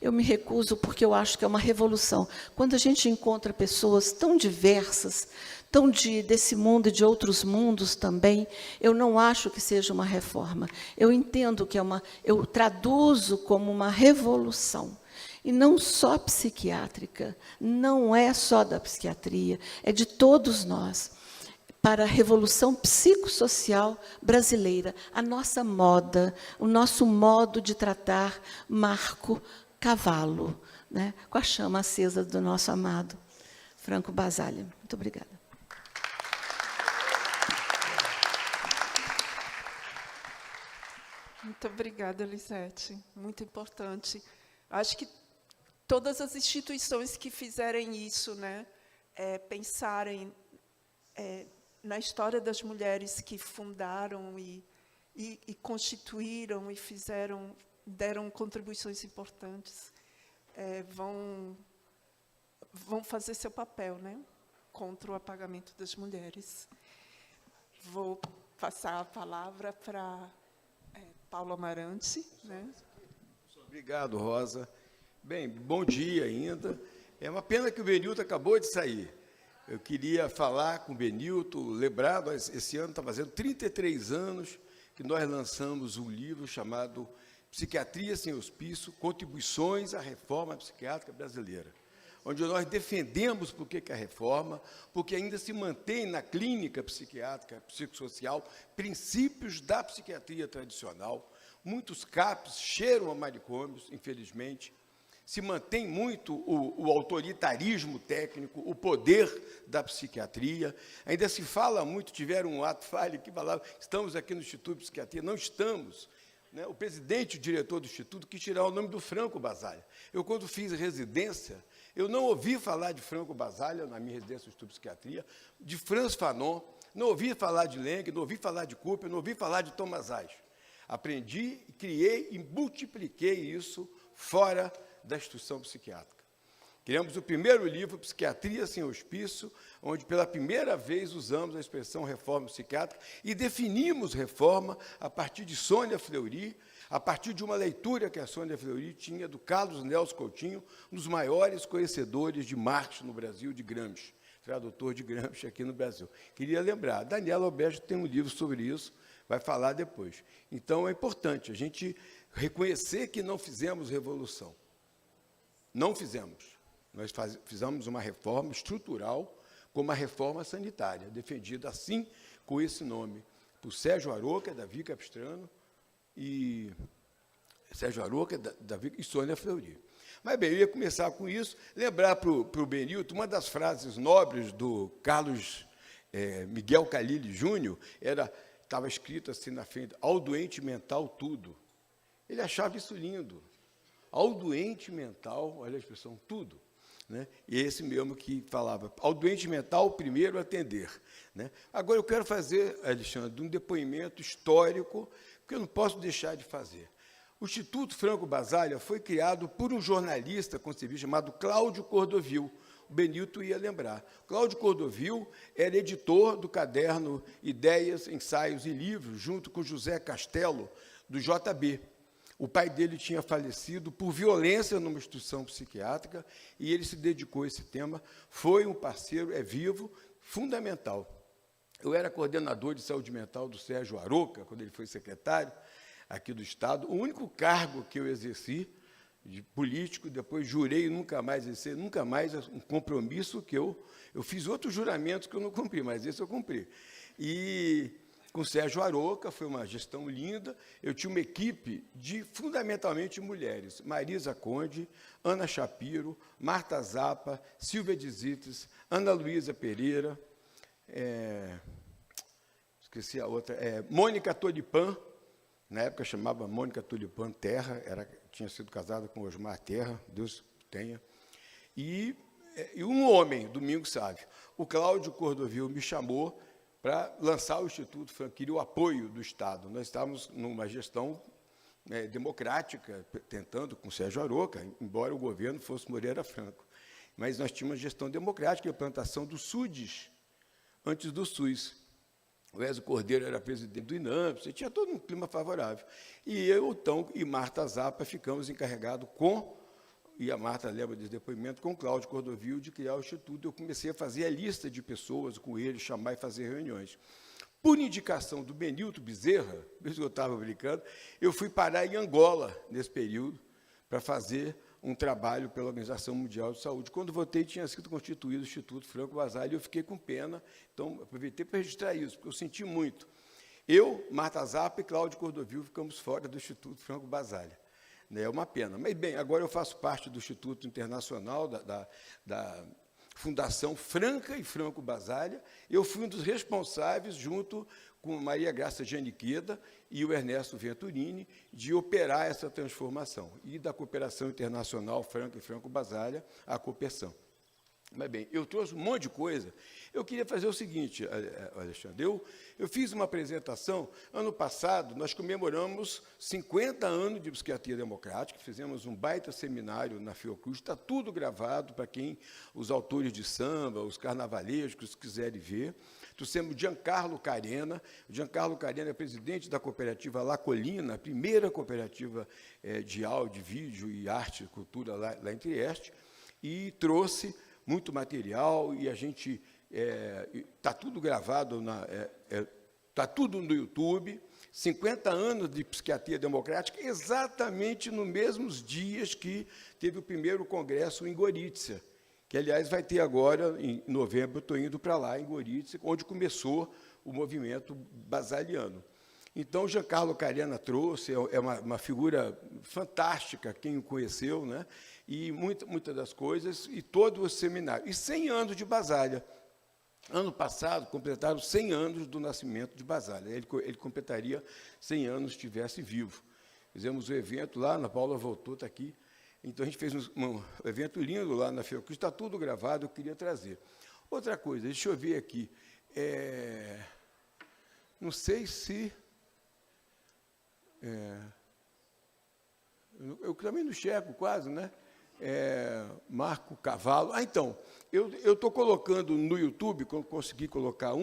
Eu me recuso porque eu acho que é uma revolução. Quando a gente encontra pessoas tão diversas, tão desse mundo e de outros mundos também, eu não acho que seja uma reforma. Eu entendo que eu traduzo como uma revolução. E não só psiquiátrica, não é só da psiquiatria, é de todos nós, para a revolução psicossocial brasileira, a nossa moda, o nosso modo de tratar Marco Cavalo, né, com a chama acesa do nosso amado Franco Basalha. Muito obrigada. Muito obrigada, Elisete. Muito importante. Acho que todas as instituições que fizerem isso, né, pensarem na história das mulheres que fundaram e constituíram e deram contribuições importantes, vão fazer seu papel, né, contra o apagamento das mulheres. Vou passar a palavra para Paulo Amarante, né? Obrigado, Rosa. Bem, bom dia ainda. É uma pena que o Benilton acabou de sair. Eu queria falar com o Benilton, lembrado, esse ano está fazendo 33 anos que nós lançamos um livro chamado Psiquiatria Sem Hospício, Contribuições à Reforma Psiquiátrica Brasileira, onde nós defendemos por que a reforma, porque ainda se mantém na clínica psiquiátrica, psicossocial, princípios da psiquiatria tradicional. Muitos CAPs cheiram a manicômios, infelizmente. Se mantém muito o autoritarismo técnico, o poder da psiquiatria. Ainda se fala muito, tiveram um ato falho que falava, estamos aqui no Instituto de Psiquiatria. Não estamos. Né? O presidente e o diretor do Instituto quis tirar o nome do Franco Basalha. Eu, quando fiz residência, eu não ouvi falar de Franco Basalha, na minha residência do Instituto de Psiquiatria, de Franz Fanon, não ouvi falar de Lenk, não ouvi falar de Cooper, não ouvi falar de Thomas Reich. Aprendi, criei e multipliquei isso fora da instituição psiquiátrica. Criamos o primeiro livro, Psiquiatria Sem Hospício, onde pela primeira vez usamos a expressão reforma psiquiátrica e definimos reforma a partir de Sônia Fleury, a partir de uma leitura que a Sônia Fleury tinha do Carlos Nelson Coutinho, um dos maiores conhecedores de Marx no Brasil, de Gramsci, tradutor de Gramsci aqui no Brasil. Queria lembrar, Daniela Alberto tem um livro sobre isso, vai falar depois. Então, é importante a gente reconhecer que não fizemos revolução. Não fizemos. Nós fizemos uma reforma estrutural, como a reforma sanitária, defendida assim, com esse nome, por Sérgio Aroca, Davi Capistrano, e Sérgio Aroca, Davi e Sônia Fleury. Mas, bem, eu ia começar com isso, lembrar para o Benilton, uma das frases nobres do Carlos Miguel Calili Júnior, estava escrito assim na frente, ao doente mental tudo. Ele achava isso lindo. Ao doente mental, olha a expressão, tudo. Né? E esse mesmo que falava, ao doente mental, primeiro atender. Né? Agora, eu quero fazer, Alexandre, um depoimento histórico, que eu não posso deixar de fazer. O Instituto Franco Basaglia foi criado por um jornalista concebido chamado Cláudio Cordovil. O Benilton ia lembrar. Cláudio Cordovil era editor do caderno Ideias, Ensaios e Livros, junto com José Castelo, do JB. O pai dele tinha falecido por violência numa instituição psiquiátrica e ele se dedicou a esse tema. Foi um parceiro, vivo, fundamental. Eu era coordenador de saúde mental do Sérgio Aroca, quando ele foi secretário aqui do Estado. O único cargo que eu exerci de político, depois jurei nunca mais exercer, nunca mais um compromisso que eu fiz outros juramentos que eu não cumpri, mas esse eu cumpri. E com o Sérgio Aroca, foi uma gestão linda. Eu tinha uma equipe de, fundamentalmente, mulheres. Marisa Conde, Ana Shapiro, Marta Zappa, Silvia de Zites, Ana Luísa Pereira, esqueci a outra, Mônica Tolipan, na época chamava Mônica Tolipan Terra, tinha sido casada com Osmar Terra, Deus tenha, e um homem, Domingos Sávio. O Cláudio Cordovil me chamou para lançar o Instituto Franco, queria o apoio do Estado. Nós estávamos numa gestão democrática, tentando, com Sérgio Aroca, embora o governo fosse Moreira Franco. Mas nós tínhamos uma gestão democrática, a implantação do SUDES, antes do SUS. O Ezio Cordeiro era presidente do INAMP, você tinha todo um clima favorável. E eu, então, e Marta Zappa ficamos encarregados e a Marta lembra desse depoimento, com o Cláudio Cordovil, de criar o Instituto. Eu comecei a fazer a lista de pessoas com ele, chamar e fazer reuniões. Por indicação do Benilton Bezerra, por isso que eu estava brincando, eu fui parar em Angola, nesse período, para fazer um trabalho pela Organização Mundial de Saúde. Quando voltei, tinha sido constituído o Instituto Franco Basaglia, e eu fiquei com pena, então aproveitei para registrar isso, porque eu senti muito. Eu, Marta Zappa e Cláudio Cordovil ficamos fora do Instituto Franco Basaglia. É uma pena. Mas, bem, agora eu faço parte do Instituto Internacional, da Fundação Franca e Franco Basaglia. Eu fui um dos responsáveis, junto com Maria Graça Giannicheda e o Ernesto Venturini, de operar essa transformação, e da Cooperação Internacional Franca e Franco Basaglia, a Cooperção. Mas, bem, eu trouxe um monte de coisa. Eu queria fazer o seguinte, Alexandre, eu fiz uma apresentação, ano passado, nós comemoramos 50 anos de psiquiatria democrática, fizemos um baita seminário na Fiocruz, está tudo gravado para quem, os autores de samba, os carnavalescos quiserem ver. Trouxemos o Giancarlo Carena. O Giancarlo Carena é presidente da cooperativa La Colina, a primeira cooperativa de áudio, vídeo e arte e cultura lá em Trieste, e trouxe muito material, e a gente está tudo gravado, está tudo no YouTube, 50 anos de psiquiatria democrática, exatamente nos mesmos dias que teve o primeiro congresso em Gorizia, que, aliás, vai ter agora, em novembro, eu estou indo para lá, em Gorizia, onde começou o movimento basaliano. Então, o Giancarlo Carena trouxe, é uma figura fantástica, quem o conheceu, né? E muitas das coisas, e todo o seminário. E 100 anos de Basaglia. Ano passado, completaram 100 anos do nascimento de Basaglia. Ele completaria 100 anos se estivesse vivo. Fizemos um evento lá, Ana Paula voltou, está aqui. Então, a gente fez um evento lindo lá na Fiocruz, está tudo gravado, eu queria trazer. Outra coisa, deixa eu ver aqui. Não sei se... eu também não checo quase, né? Marco Cavallo. Então, eu estou colocando no YouTube, quando consegui colocar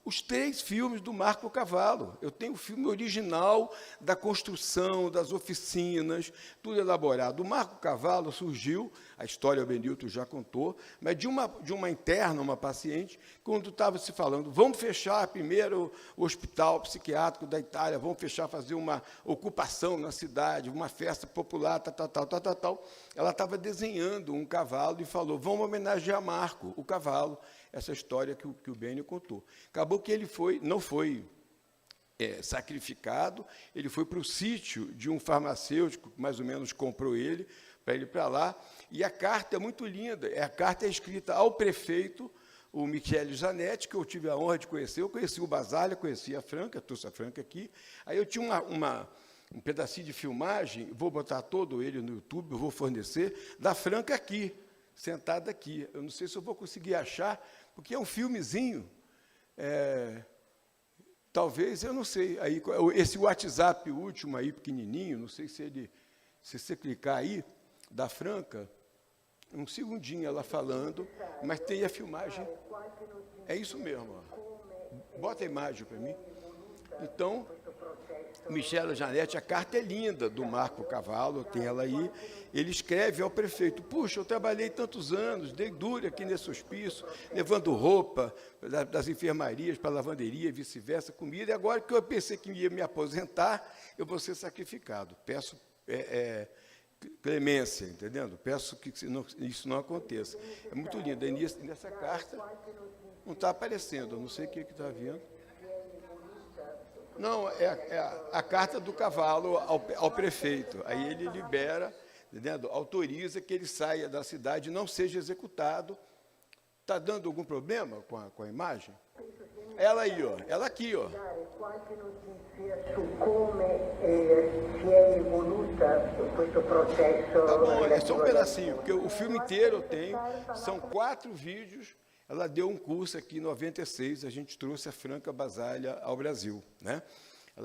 os 3 filmes do Marco Cavallo. Eu tenho o filme original da construção, das oficinas, tudo elaborado. O Marco Cavallo surgiu, a história o Benilton já contou, mas de uma interna, uma paciente, quando estava se falando, vamos fechar primeiro o hospital psiquiátrico da Itália, vamos fechar, fazer uma ocupação na cidade, uma festa popular, tal. Ela estava desenhando um cavalo e falou, vamos homenagear Marco, o cavalo, essa história que o Benio contou. Acabou que ele não foi sacrificado, ele foi para o sítio de um farmacêutico, que mais ou menos comprou ele, para ir para lá. E a carta é muito linda. A carta é escrita ao prefeito, o Michele Zanetti, que eu tive a honra de conhecer. Eu conheci o Basaglia, conheci a Franca, trouxe a Franca aqui. Aí eu tinha um pedacinho de filmagem, vou botar todo ele no YouTube, eu vou fornecer, da Franca aqui, sentada aqui. Eu não sei se eu vou conseguir achar, porque é um filmezinho, talvez, eu não sei. Aí, esse WhatsApp último aí, pequenininho, não sei se você clicar aí, da Franca, um segundinho ela falando, mas tem a filmagem. É isso mesmo. Ó. Bota a imagem para mim. Então, Michele Zanetti, a carta é linda, do Marco Cavallo, tem ela aí. Ele escreve ao prefeito: puxa, eu trabalhei tantos anos, dei duro aqui nesse hospício, levando roupa das enfermarias para a lavanderia, vice-versa, comida, e agora que eu pensei que ia me aposentar, eu vou ser sacrificado. Peço clemência, entendendo? Peço que isso não aconteça. É muito lindo. E nessa carta não está aparecendo, eu não sei o que está vendo. Não, é a carta do Cavallo ao prefeito. Aí ele libera, entendendo? Autoriza que ele saia da cidade e não seja executado. Está dando algum problema com a imagem? Ela aí, ó. Ela aqui, ó. Qualche notizia su come si è evoluta questo processo? Tá bom, é só um pedacinho, porque o filme inteiro eu tenho, são 4 vídeos. Ela deu um curso aqui em 96, a gente trouxe a Franca Basaglia ao Brasil, né?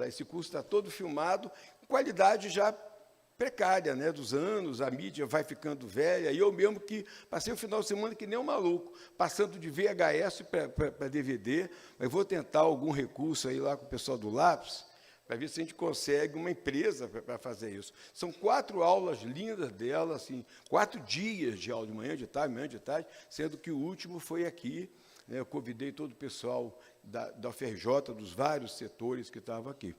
Esse curso está todo filmado, com qualidade já precária, né, dos anos, a mídia vai ficando velha, e eu mesmo que passei o final de semana que nem um maluco, passando de VHS para DVD, mas vou tentar algum recurso aí lá com o pessoal do Lápis, para ver se a gente consegue uma empresa para fazer isso. São 4 aulas lindas dela, assim, 4 dias de aula, de manhã, de tarde, sendo que o último foi aqui, né, eu convidei todo o pessoal da UFRJ, dos vários setores que estavam aqui.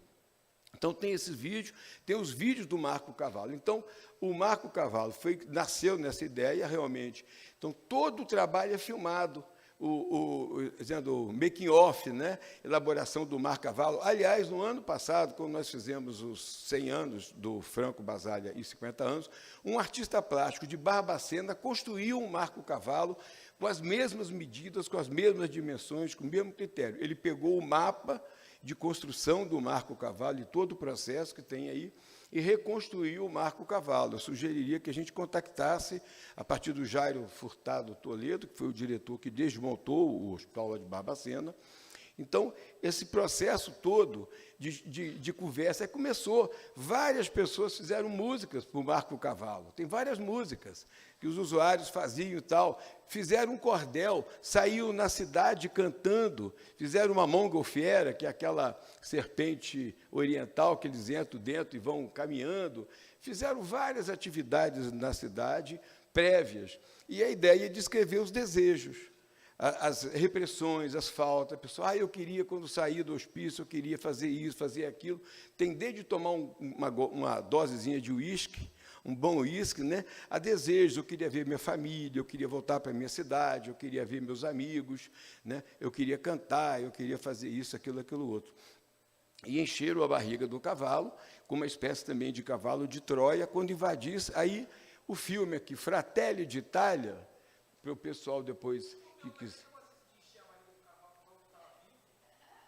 Então, tem esses vídeos, tem os vídeos do Marco Cavallo. Então, o Marco Cavallo nasceu nessa ideia, realmente. Então, todo o trabalho é filmado, o making off, né? Elaboração do Marco Cavallo. Aliás, no ano passado, quando nós fizemos os 100 anos do Franco Basaglia e 50 anos, um artista plástico de Barbacena construiu um Marco Cavallo com as mesmas medidas, com as mesmas dimensões, com o mesmo critério. Ele pegou o mapa de construção do Marco Cavallo e todo o processo que tem aí, e reconstruiu o Marco Cavallo. Eu sugeriria que a gente contactasse, a partir do Jairo Furtado Toledo, que foi o diretor que desmontou o Hospital lá de Barbacena. Então, esse processo todo de conversa começou. Várias pessoas fizeram músicas para o Marco Cavallo. Tem várias músicas que os usuários faziam e tal. Fizeram um cordel, saíram na cidade cantando, fizeram uma mongolfiera, que é aquela serpente oriental que eles entram dentro e vão caminhando. Fizeram várias atividades na cidade, prévias. E a ideia é de escrever os desejos, as repressões, as faltas. A pessoa, eu queria, quando sair do hospício, eu queria fazer isso, fazer aquilo. Tem desde tomar uma dosezinha de uísque, um bom uísque, né, a desejos. Eu queria ver minha família, eu queria voltar para a minha cidade, eu queria ver meus amigos, né, eu queria cantar, eu queria fazer isso, aquilo outro. E encheram a barriga do cavalo, com uma espécie também de cavalo de Troia, quando invadisse. Aí, o filme aqui, Fratelli d'Italia, para o pessoal depois que quiser.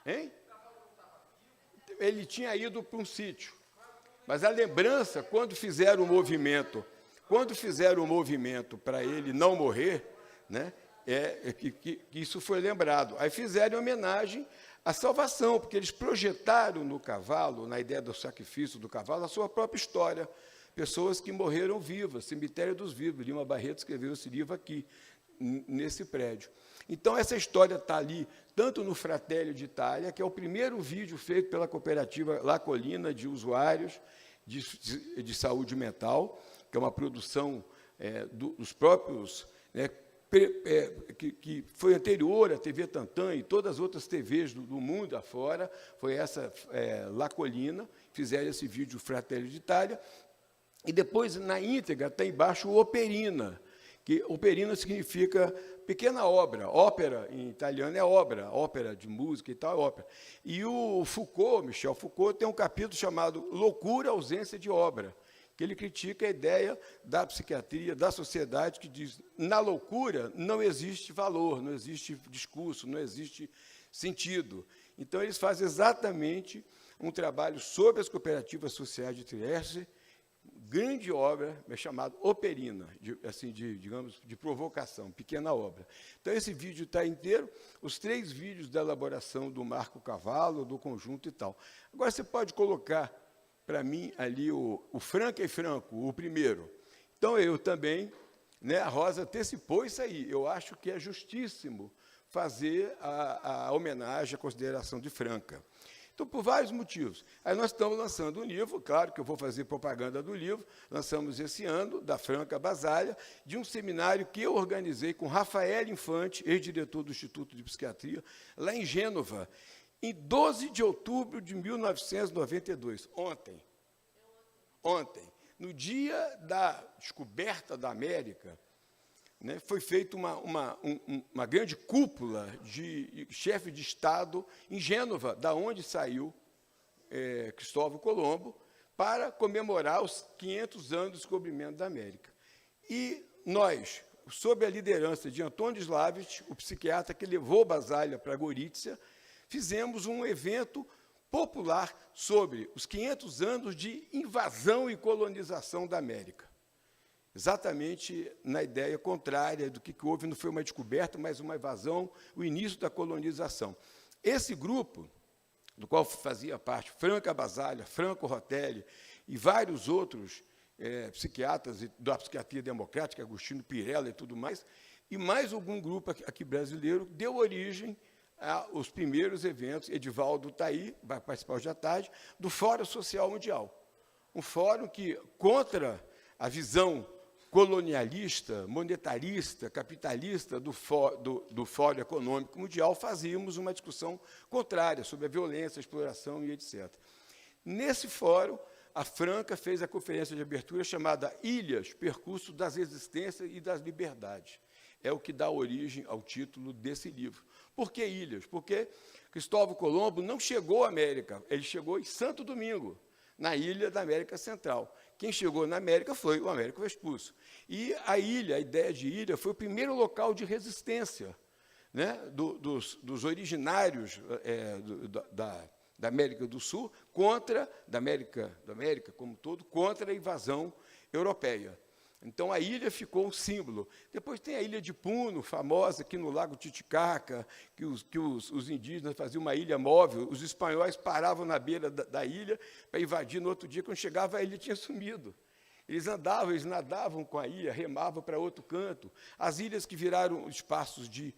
Hein? Ele tinha ido para um sítio. Mas a lembrança, quando fizeram o movimento para ele não morrer, né, que isso foi lembrado. Aí fizeram homenagem à salvação, porque eles projetaram no cavalo, na ideia do sacrifício do cavalo, a sua própria história. Pessoas que morreram vivas, Cemitério dos Vivos. Lima Barreto escreveu esse livro aqui, nesse prédio. Então, essa história está ali, tanto no Fratelli d'Italia, que é o primeiro vídeo feito pela cooperativa La Colina, de usuários de saúde mental, que é uma produção dos próprios, né, que foi anterior à TV Tantã e todas as outras TVs do mundo afora, foi essa La Colina, fizeram esse vídeo Fratelli d'Italia, e depois, na íntegra, está embaixo o Operina, que operina significa pequena obra. Ópera, em italiano, é obra, ópera de música e tal, é ópera. E o Foucault, Michel Foucault, tem um capítulo chamado Loucura, Ausência de Obra, que ele critica a ideia da psiquiatria, da sociedade, que diz, na loucura não existe valor, não existe discurso, não existe sentido. Então, eles fazem exatamente um trabalho sobre as cooperativas sociais de Trieste, grande obra, é chamada Operina, digamos, de provocação, pequena obra. Então, esse vídeo está inteiro, os 3 vídeos da elaboração do Marco Cavalo, do conjunto e tal. Agora, você pode colocar para mim ali o Franca e Franco, o primeiro. Então, eu também, né, a Rosa antecipou isso aí. Eu acho que é justíssimo fazer a homenagem, a consideração de Franca. Então, por vários motivos. Aí nós estamos lançando um livro, claro que eu vou fazer propaganda do livro, lançamos esse ano, da Franca Basaglia, de um seminário que eu organizei com Rafael Infante, ex-diretor do Instituto de Psiquiatria, lá em Gênova, em 12 de outubro de 1992, ontem, no dia da descoberta da América, né, foi feita uma grande cúpula de chefe de Estado em Gênova, da onde saiu Cristóvão Colombo, para comemorar os 500 anos do descobrimento da América. E nós, sob a liderança de Antônio Slavich, o psiquiatra que levou Basaglia para Gorizia, fizemos um evento popular sobre os 500 anos de invasão e colonização da América. Exatamente na ideia contrária do que houve, não foi uma descoberta, mas uma invasão, o início da colonização. Esse grupo, do qual fazia parte Franca Basaglia, Franco Rotelli e vários outros psiquiatras da psiquiatria democrática, Agostinho Pirella e tudo mais, e mais algum grupo aqui brasileiro, deu origem aos primeiros eventos. Edivaldo está aí, vai participar hoje à tarde, do Fórum Social Mundial. Um fórum que, contra a visão colonialista, monetarista, capitalista do Fórum Econômico Mundial, fazíamos uma discussão contrária sobre a violência, a exploração e etc. Nesse fórum, a Franca fez a conferência de abertura chamada Ilhas, Percurso das Existências e das Liberdades. É o que dá origem ao título desse livro. Por que ilhas? Porque Cristóvão Colombo não chegou à América, ele chegou em Santo Domingo, na ilha da América Central. Quem chegou na América foi o Américo Vespuccio. E a ilha, a ideia de ilha, foi o primeiro local de resistência, né, dos originários da América do Sul, da América como um todo, contra a invasão europeia. Então, a ilha ficou um símbolo. Depois tem a ilha de Puno, famosa, aqui no Lago Titicaca, que os indígenas faziam uma ilha móvel, os espanhóis paravam na beira da ilha para invadir no outro dia, quando chegava a ilha tinha sumido. Eles nadavam com a ilha, remavam para outro canto. As ilhas que viraram espaços de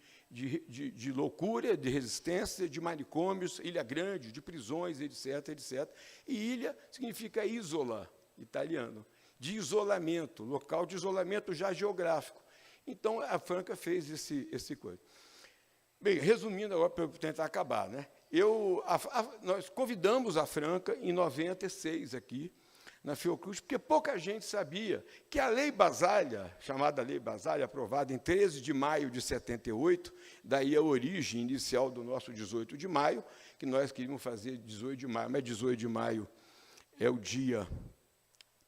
loucura, de resistência, de manicômios, ilha grande, de prisões, etc., etc. E ilha significa isola, italiano, de isolamento, local de isolamento já geográfico. Então, a Franca fez esse coisa. Bem, resumindo agora, para eu tentar acabar, né? Nós convidamos a Franca em 96 aqui, na Fiocruz, porque pouca gente sabia que a Lei Basaglia, chamada Lei Basaglia, aprovada em 13 de maio de 78, daí a origem inicial do nosso 18 de maio, que nós queríamos fazer 18 de maio, mas 18 de maio é o dia...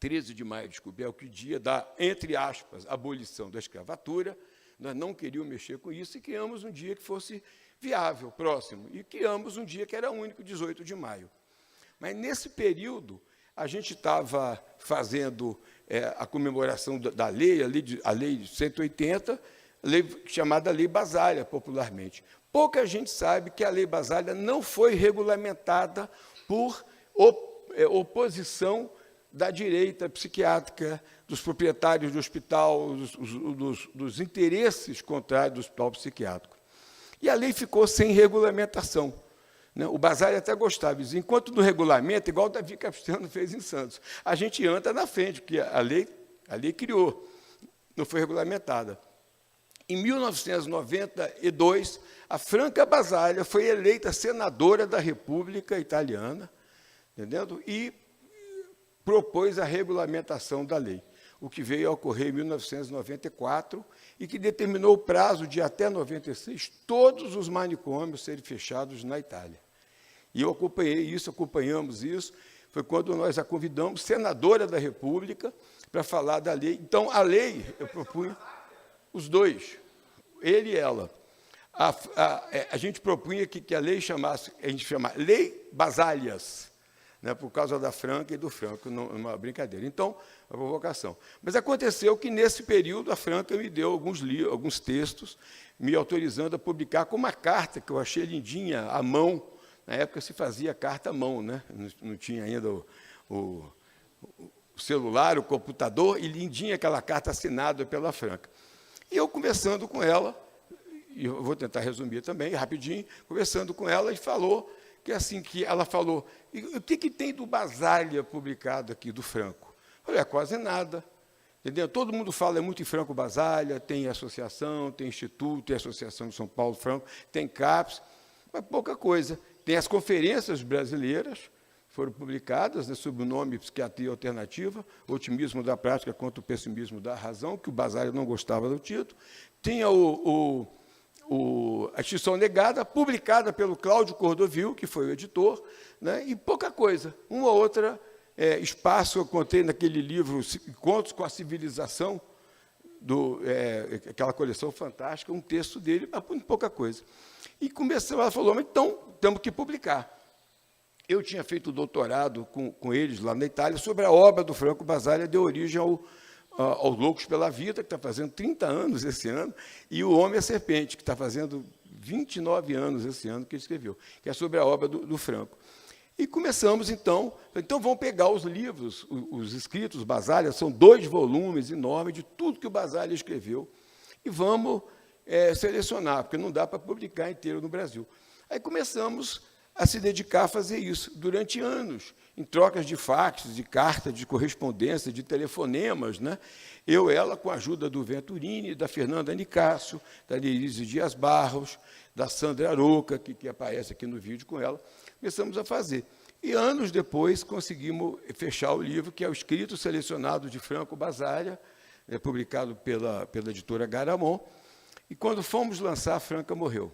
13 de maio, desculpe, é o dia da, entre aspas, abolição da escravatura. Nós não queríamos mexer com isso e criamos um dia que fosse viável, próximo. E criamos um dia que era único, 18 de maio. Mas, nesse período, a gente estava fazendo a comemoração da lei, a lei 180, chamada Lei Basaglia, popularmente. Pouca gente sabe que a Lei Basaglia não foi regulamentada por oposição da direita psiquiátrica, dos proprietários do hospital, dos interesses contrários do hospital psiquiátrico. E a lei ficou sem regulamentação. Né? O Basaglia até gostava, dizia, enquanto no regulamento, igual o Davi Capistrano fez em Santos, a gente anda na frente, porque a lei criou, não foi regulamentada. Em 1992, a Franca Basaglia foi eleita senadora da República Italiana, entendendo? E propôs a regulamentação da lei, o que veio a ocorrer em 1994 e que determinou o prazo de até 96 todos os manicômios serem fechados na Itália. E eu acompanhamos isso, foi quando nós a convidamos, senadora da República, para falar da lei. Então, a lei, eu propunha os dois, ele e ela. A gente propunha que a lei chamasse, a gente chama Lei Basálias, né, por causa da Franca e do Franco, uma brincadeira. Então, a provocação. Mas aconteceu que, nesse período, a Franca me deu alguns textos, me autorizando a publicar com uma carta que eu achei lindinha, à mão. Na época se fazia carta à mão, né? Não tinha ainda o celular, o computador, e lindinha aquela carta assinada pela Franca. E eu, conversando com ela, e eu vou tentar resumir também, rapidinho, conversando com ela, e falou que assim, que ela falou, o que tem do Basália publicado aqui, do Franco? Eu falei, quase nada. Entendeu? Todo mundo fala muito em Franco Basália, tem associação, tem instituto, tem Associação de São Paulo Franco, tem CAPES, mas pouca coisa. Tem as conferências brasileiras, foram publicadas, né, sob o nome Psiquiatria Alternativa, Otimismo da Prática contra o Pessimismo da Razão, que o Basália não gostava do título. Tinha a Extinção Negada, publicada pelo Cláudio Cordovil, que foi o editor, né, e pouca coisa. Uma ou outra espaço, eu contei naquele livro Contos com a Civilização, aquela coleção fantástica, um texto dele, mas pouca coisa. E ela falou, mas então temos que publicar. Eu tinha feito doutorado com eles lá na Itália sobre a obra do Franco Basália, deu origem ao Loucos pela Vida, que está fazendo 30 anos esse ano, e O Homem e a Serpente, que está fazendo 29 anos esse ano que ele escreveu, que é sobre a obra do Franco. E começamos, então vamos pegar os livros, os escritos Basália, são 2 volumes enormes de tudo que o Basália escreveu, e vamos selecionar, porque não dá para publicar inteiro no Brasil. Aí começamos a se dedicar a fazer isso durante anos, em trocas de fax, de carta, de correspondência, de telefonemas, né? Ela, com a ajuda do Venturini, da Fernanda Nicásio, da Denise Dias Barros, da Sandra Aroca, que aparece aqui no vídeo com ela, começamos a fazer. E, anos depois, conseguimos fechar o livro, que é o Escrito Selecionado de Franco Basália, publicado pela editora Garamond. E, quando fomos lançar, a Franca morreu.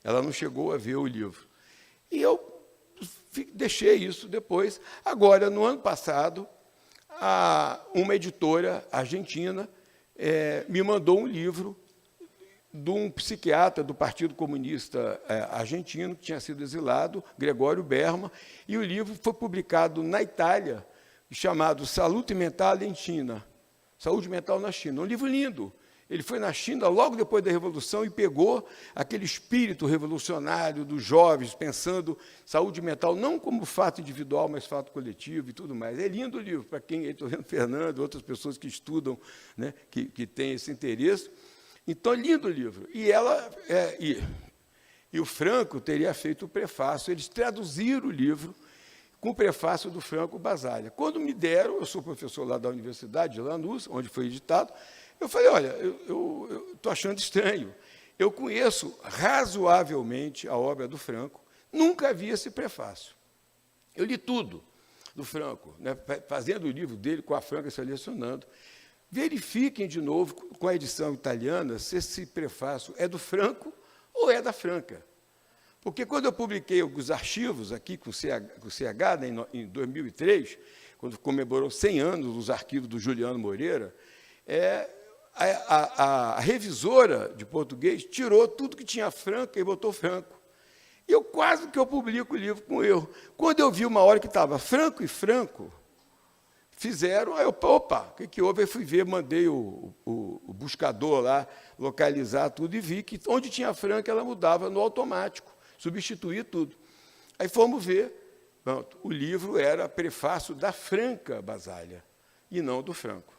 Ela não chegou a ver o livro. E eu deixei isso depois. Agora, no ano passado, uma editora argentina me mandou um livro de um psiquiatra do Partido Comunista Argentino, que tinha sido exilado, Gregório Berman, e o livro foi publicado na Itália, chamado Saúde Mental em China, Saúde Mental na China. Um livro lindo. Ele foi na China logo depois da Revolução e pegou aquele espírito revolucionário dos jovens, pensando saúde mental não como fato individual, mas fato coletivo e tudo mais. É lindo o livro, para quem, estou vendo Fernando, outras pessoas que estudam, né, que têm esse interesse. Então, é lindo o livro. E o Franco teria feito o prefácio. Eles traduziram o livro com o prefácio do Franco Basália. Quando me deram, eu sou professor lá da Universidade de Lanús, onde foi editado, eu falei, olha, eu estou achando estranho. Eu conheço razoavelmente a obra do Franco, nunca vi esse prefácio. Eu li tudo do Franco, né, fazendo o livro dele com a Franca selecionando. Verifiquem de novo, com a edição italiana, se esse prefácio é do Franco ou é da Franca. Porque, quando eu publiquei os arquivos aqui com o CH, né, em 2003, quando comemorou 100 anos dos arquivos do Juliano Moreira, a revisora de português tirou tudo que tinha Franca e botou Franco. E quase que eu publico o livro com erro. Quando eu vi uma hora que estava Franco e Franco, fizeram, aí eu, opa, o que houve? Eu fui ver, mandei o buscador lá localizar tudo e vi que onde tinha Franca, ela mudava no automático, substituía tudo. Aí fomos ver, pronto, o livro era prefácio da Franca Basália, e não do Franco.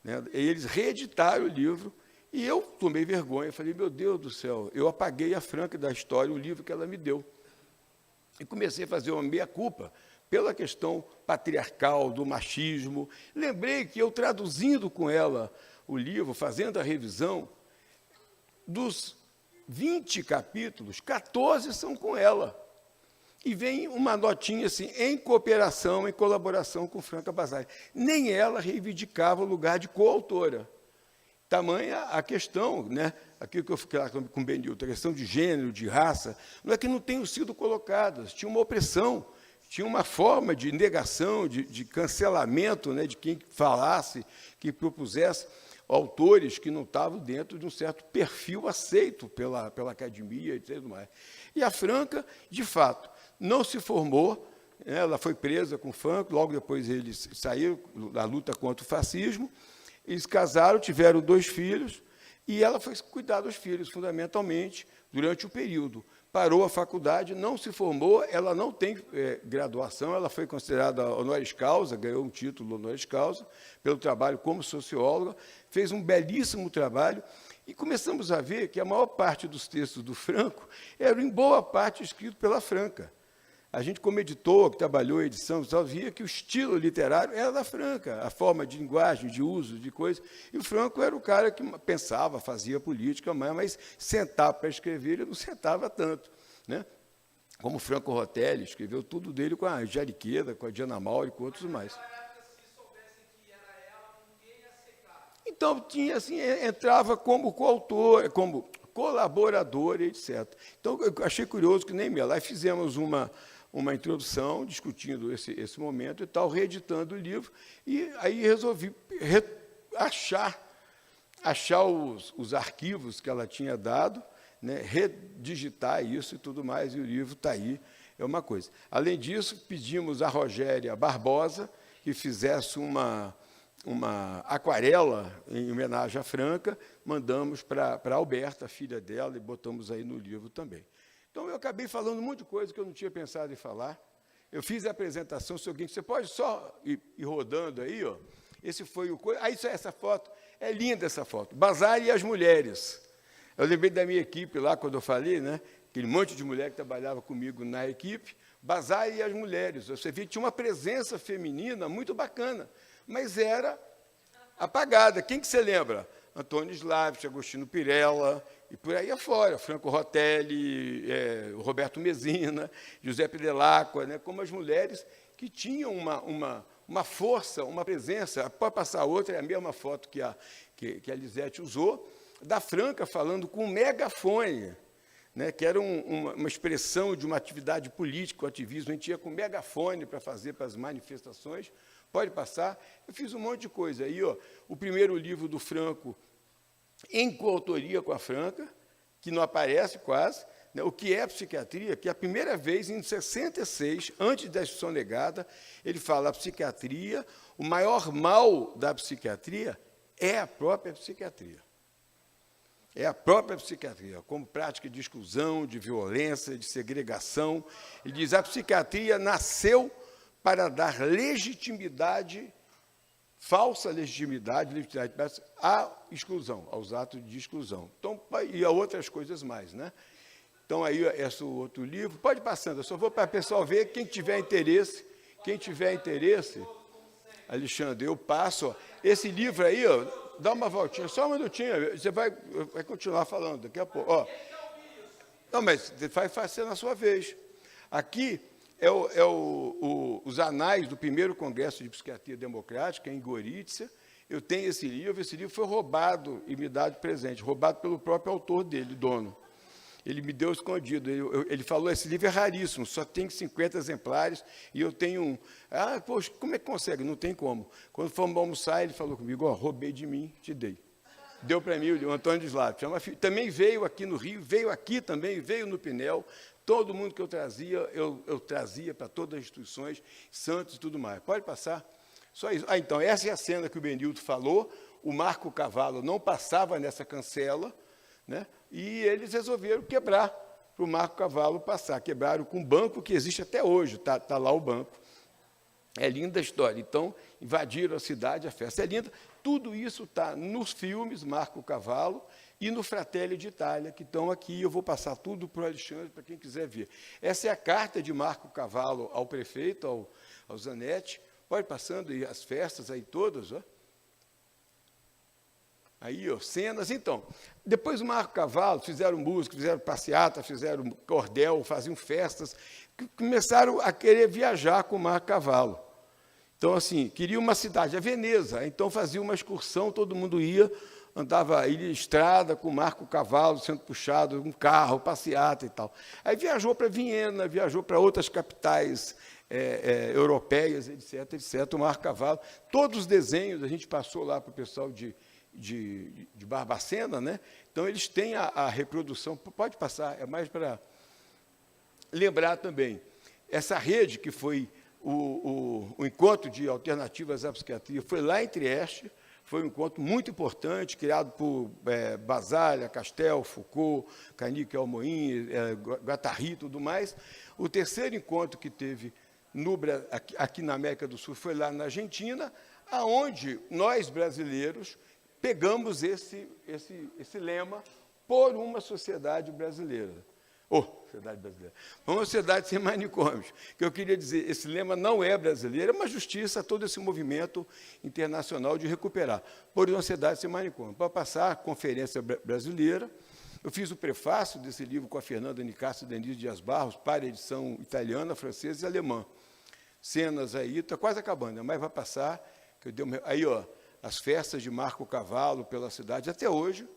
Né? Eles reeditaram o livro, e eu tomei vergonha, falei, meu Deus do céu, eu apaguei a Franca da história, o livro que ela me deu. E comecei a fazer uma meia-culpa pela questão patriarcal, do machismo. Lembrei que eu, traduzindo com ela o livro, fazendo a revisão, dos 20 capítulos, 14 são com ela. E vem uma notinha assim, em cooperação, em colaboração com Franca Basália. Nem ela reivindicava o lugar de coautora. Tamanha a questão, né? Aquilo que eu fiquei lá com o Benilton, a questão de gênero, de raça, não é que não tenham sido colocadas, tinha uma opressão tinha uma forma de negação, de cancelamento, né, de quem falasse, que propusesse autores que não estavam dentro de um certo perfil aceito pela academia e tudo mais. E a Franca, de fato, não se formou, ela foi presa com Franco, logo depois eles saíram da luta contra o fascismo, eles casaram, tiveram 2 filhos, e ela foi cuidar dos filhos, fundamentalmente, durante o período. Parou a faculdade, não se formou, ela não tem graduação, ela foi considerada honoris causa, ganhou um título honoris causa, pelo trabalho como socióloga, fez um belíssimo trabalho, e começamos a ver que a maior parte dos textos do Franco eram, em boa parte, escritos pela Franca. A gente, como editor, que trabalhou em edição, só via que o estilo literário era da Franca, a forma de linguagem, de uso, de coisa. E o Franco era o cara que pensava, fazia política, mas sentar para escrever, ele não sentava tanto, né? Como Franco Rotelli, escreveu tudo dele com a Jariqueda, com a Diana Mauro e com outros mais. Então, tinha, assim, entrava como coautor, como colaborador, etc. Então, eu achei curioso que nem lá fizemos uma introdução, discutindo esse momento e tal, reeditando o livro, e aí resolvi achar os arquivos que ela tinha dado, né, redigitar isso e tudo mais, e o livro está aí, é uma coisa. Além disso, pedimos à Rogéria Barbosa que fizesse uma aquarela em homenagem à Franca, mandamos para a Alberta, a filha dela, e botamos aí no livro também. Então, eu acabei falando um monte de coisa que eu não tinha pensado em falar. Eu fiz a apresentação, seguinte, você pode só ir rodando aí, ó. Esse foi o... Aí, essa foto, é linda essa foto. Basari e as mulheres. Eu lembrei da minha equipe lá, quando eu falei, né? Aquele monte de mulher que trabalhava comigo na equipe. Basari e as mulheres. Você via que tinha uma presença feminina muito bacana, mas era apagada. Quem que você lembra? Antônio Slavich, Agostinho Pirella, e por aí afora, Franco Rotelli, Roberto Mesina, Giuseppe Dell'Acqua, né, como as mulheres que tinham uma força, uma presença. Pode passar outra, é a mesma foto que a Lisete usou, da Franca falando com megafone, né, que era uma expressão de uma atividade política, o ativismo. A gente ia com megafone para fazer para as manifestações. Pode passar. Eu fiz um monte de coisa. Aí, ó, o primeiro livro do Franco, em coautoria com a Franca, que não aparece quase, né, o que é psiquiatria, que a primeira vez, em 66, antes da Instituição Negada, ele fala a psiquiatria, o maior mal da psiquiatria é a própria psiquiatria. É a própria psiquiatria, como prática de exclusão, de violência, de segregação. Ele diz, a psiquiatria nasceu para dar legitimidade, falsa legitimidade à exclusão, aos atos de exclusão. Então, e a outras coisas mais, né? Então, aí, esse outro livro, pode ir passando, eu só vou para o pessoal ver, quem tiver interesse, Alexandre, eu passo, ó, esse livro aí, ó, dá uma voltinha, só um minutinho, você vai continuar falando daqui a pouco. Ó. Não, mas vai ser na sua vez. Aqui os anais do primeiro Congresso de Psiquiatria Democrática, em Gorizia. Eu tenho esse livro foi roubado e me dado de presente, roubado pelo próprio autor dele, dono. Ele me deu escondido, ele falou, esse livro é raríssimo, só tem 50 exemplares, e eu tenho um. Ah, poxa, como é que consegue? Não tem como. Quando fomos almoçar, ele falou comigo, ó, roubei de mim, te dei. Deu para mim o Antônio Slavich. Também veio aqui no Rio, veio aqui também, veio no Pinel. Todo mundo que eu trazia, eu trazia para todas as instituições, Santos e tudo mais. Pode passar? Só isso. Ah, então, essa é a cena que o Benilton falou, o Marco Cavallo não passava nessa cancela, né? E eles resolveram quebrar para o Marco Cavallo passar. Quebraram com um banco que existe até hoje, está lá o banco. É linda a história. Então, invadiram a cidade, a festa é linda. Tudo isso está nos filmes Marco Cavallo e no Fratelli d'Italia, que estão aqui. Eu vou passar tudo para o Alexandre, para quem quiser ver. Essa é a carta de Marco Cavallo ao prefeito, ao Zanetti. Pode passando, e as festas aí todas, ó. Aí, ó, cenas. Então, depois o Marco Cavallo, fizeram música, fizeram passeata, fizeram cordel, faziam festas, começaram a querer viajar com o Marco Cavallo. Então, assim, queria uma cidade, a Veneza, então fazia uma excursão, todo mundo ia andava aí em estrada com Marco Cavalo sendo puxado, um carro, passeata e tal. Aí viajou para Viena, viajou para outras capitais europeias, etc., etc., o Marco Cavalo. Todos os desenhos, a gente passou lá para o pessoal de Barbacena, né? Então, eles têm a reprodução, pode passar, é mais para lembrar também. Essa rede, que foi o encontro de alternativas à psiquiatria, foi lá em Trieste, foi um encontro muito importante, criado por Basaglia, Castel, Foucault, Canique Almoim, Guattari e tudo mais. O terceiro encontro que teve aqui na América do Sul foi lá na Argentina, aonde nós, brasileiros, pegamos esse lema por uma sociedade brasileira. Sociedade brasileira. Uma sociedade sem manicômios. Que eu queria dizer, esse lema não é brasileiro, é uma justiça a todo esse movimento internacional de recuperar, por uma sociedade sem manicômio. Para passar a conferência brasileira, eu fiz o prefácio desse livro com a Fernanda Nicastro e Denise Dias Barros, para a edição italiana, francesa e alemã. Cenas aí, está quase acabando, mas vai passar. Aí, ó, as festas de Marco Cavalo pela cidade, até hoje,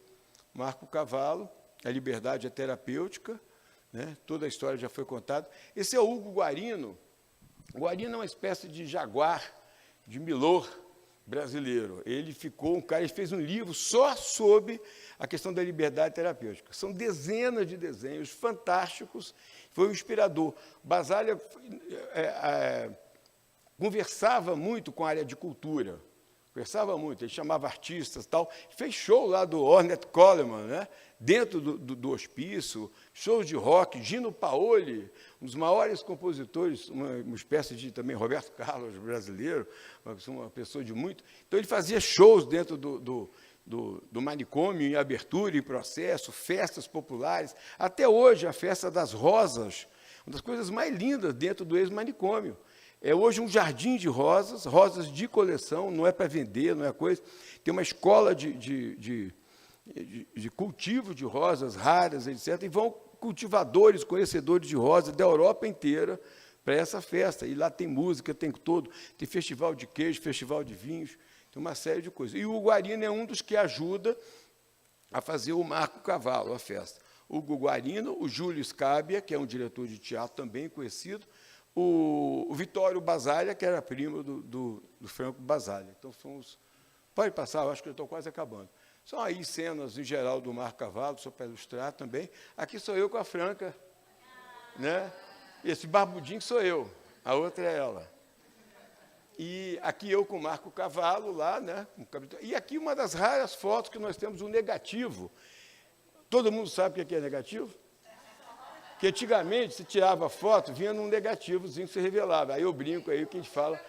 Marco Cavalo, a liberdade é terapêutica, né? Toda a história já foi contada. Esse é o Hugo Guarino. O Guarino é uma espécie de jaguar, de milor brasileiro. Ele fez um livro só sobre a questão da liberdade terapêutica. São dezenas de desenhos fantásticos, foi um inspirador. Basaglia conversava muito com a área de cultura, conversava muito, ele chamava artistas e tal, fez show lá do Ornette Coleman, né? Dentro do hospício, shows de rock, Gino Paoli, um dos maiores compositores, uma espécie de também Roberto Carlos brasileiro, uma pessoa de muito. Então, ele fazia shows dentro do manicômio, em abertura e processo, festas populares. Até hoje, a Festa das Rosas, uma das coisas mais lindas dentro do ex-manicômio. É hoje um jardim de rosas, rosas de coleção, não é para vender, não é coisa. Tem uma escola de cultivo de rosas raras, etc. E vão cultivadores, conhecedores de rosas da Europa inteira para essa festa. E lá tem música, tem festival de queijo, festival de vinhos, tem uma série de coisas. E o Guarino é um dos que ajuda a fazer o Marco Cavalo, a festa. O Guarino, o Júlio Scabia, que é um diretor de teatro também conhecido, o Vittorio Basaglia, que era primo do Franco Basaglia. Então, são os... Pode passar, eu acho que eu estou quase acabando. São aí cenas, em geral, do Marco Cavalo, só para ilustrar também. Aqui sou eu com a Franca, né? Esse barbudinho sou eu, a outra é ela. E aqui eu com o Marco Cavalo, lá, né? E aqui uma das raras fotos que nós temos, um negativo. Todo mundo sabe o que é negativo? Que antigamente, se tirava foto, vinha num negativozinho que se revelava. Aí eu brinco aí, o que a gente fala.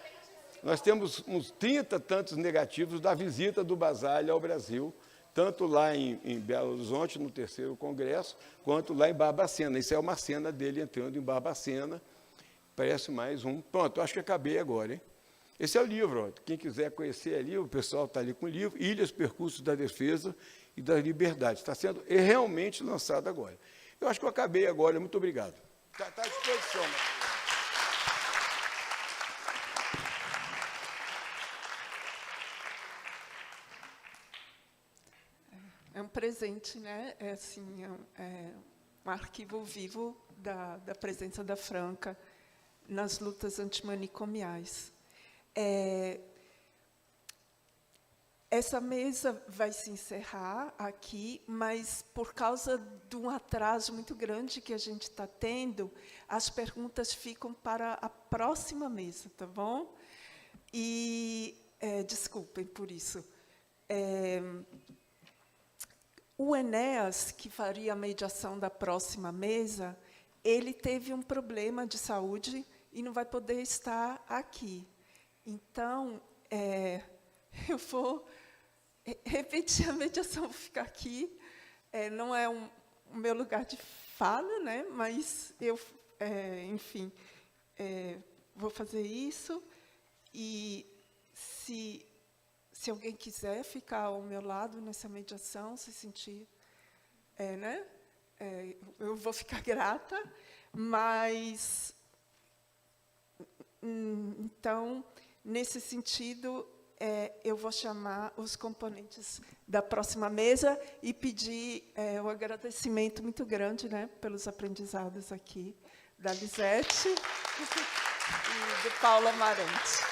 Nós temos uns 30 tantos negativos da visita do Basaglia ao Brasil, tanto lá em Belo Horizonte, no 3º Congresso, quanto lá em Barbacena. Isso é uma cena dele entrando em Barbacena. Parece mais um. Pronto, acho que acabei agora, hein? Esse é o livro. Ó. Quem quiser conhecer ali, o pessoal está ali com o livro, Ilhas, Percursos da Defesa e da Liberdade. Está sendo realmente lançado agora. Eu acho que eu acabei agora. Muito obrigado. Está à disposição, Matheus. É um presente, né? É, assim, um arquivo vivo da presença da Franca nas lutas antimanicomiais. Essa mesa vai se encerrar aqui, mas, por causa de um atraso muito grande que a gente está tendo, as perguntas ficam para a próxima mesa, tá bom? E, desculpem por isso. O Enéas, que faria a mediação da próxima mesa, ele teve um problema de saúde e não vai poder estar aqui. Então, eu vou repetir a mediação, vou ficar aqui. Não é o meu lugar de fala, né? Mas eu, enfim, vou fazer isso. E se alguém quiser ficar ao meu lado nessa mediação, se sentir, né? Eu vou ficar grata, mas, então, nesse sentido, eu vou chamar os componentes da próxima mesa e pedir um agradecimento muito grande, né, pelos aprendizados aqui, da Lisete e do Paulo Amarante.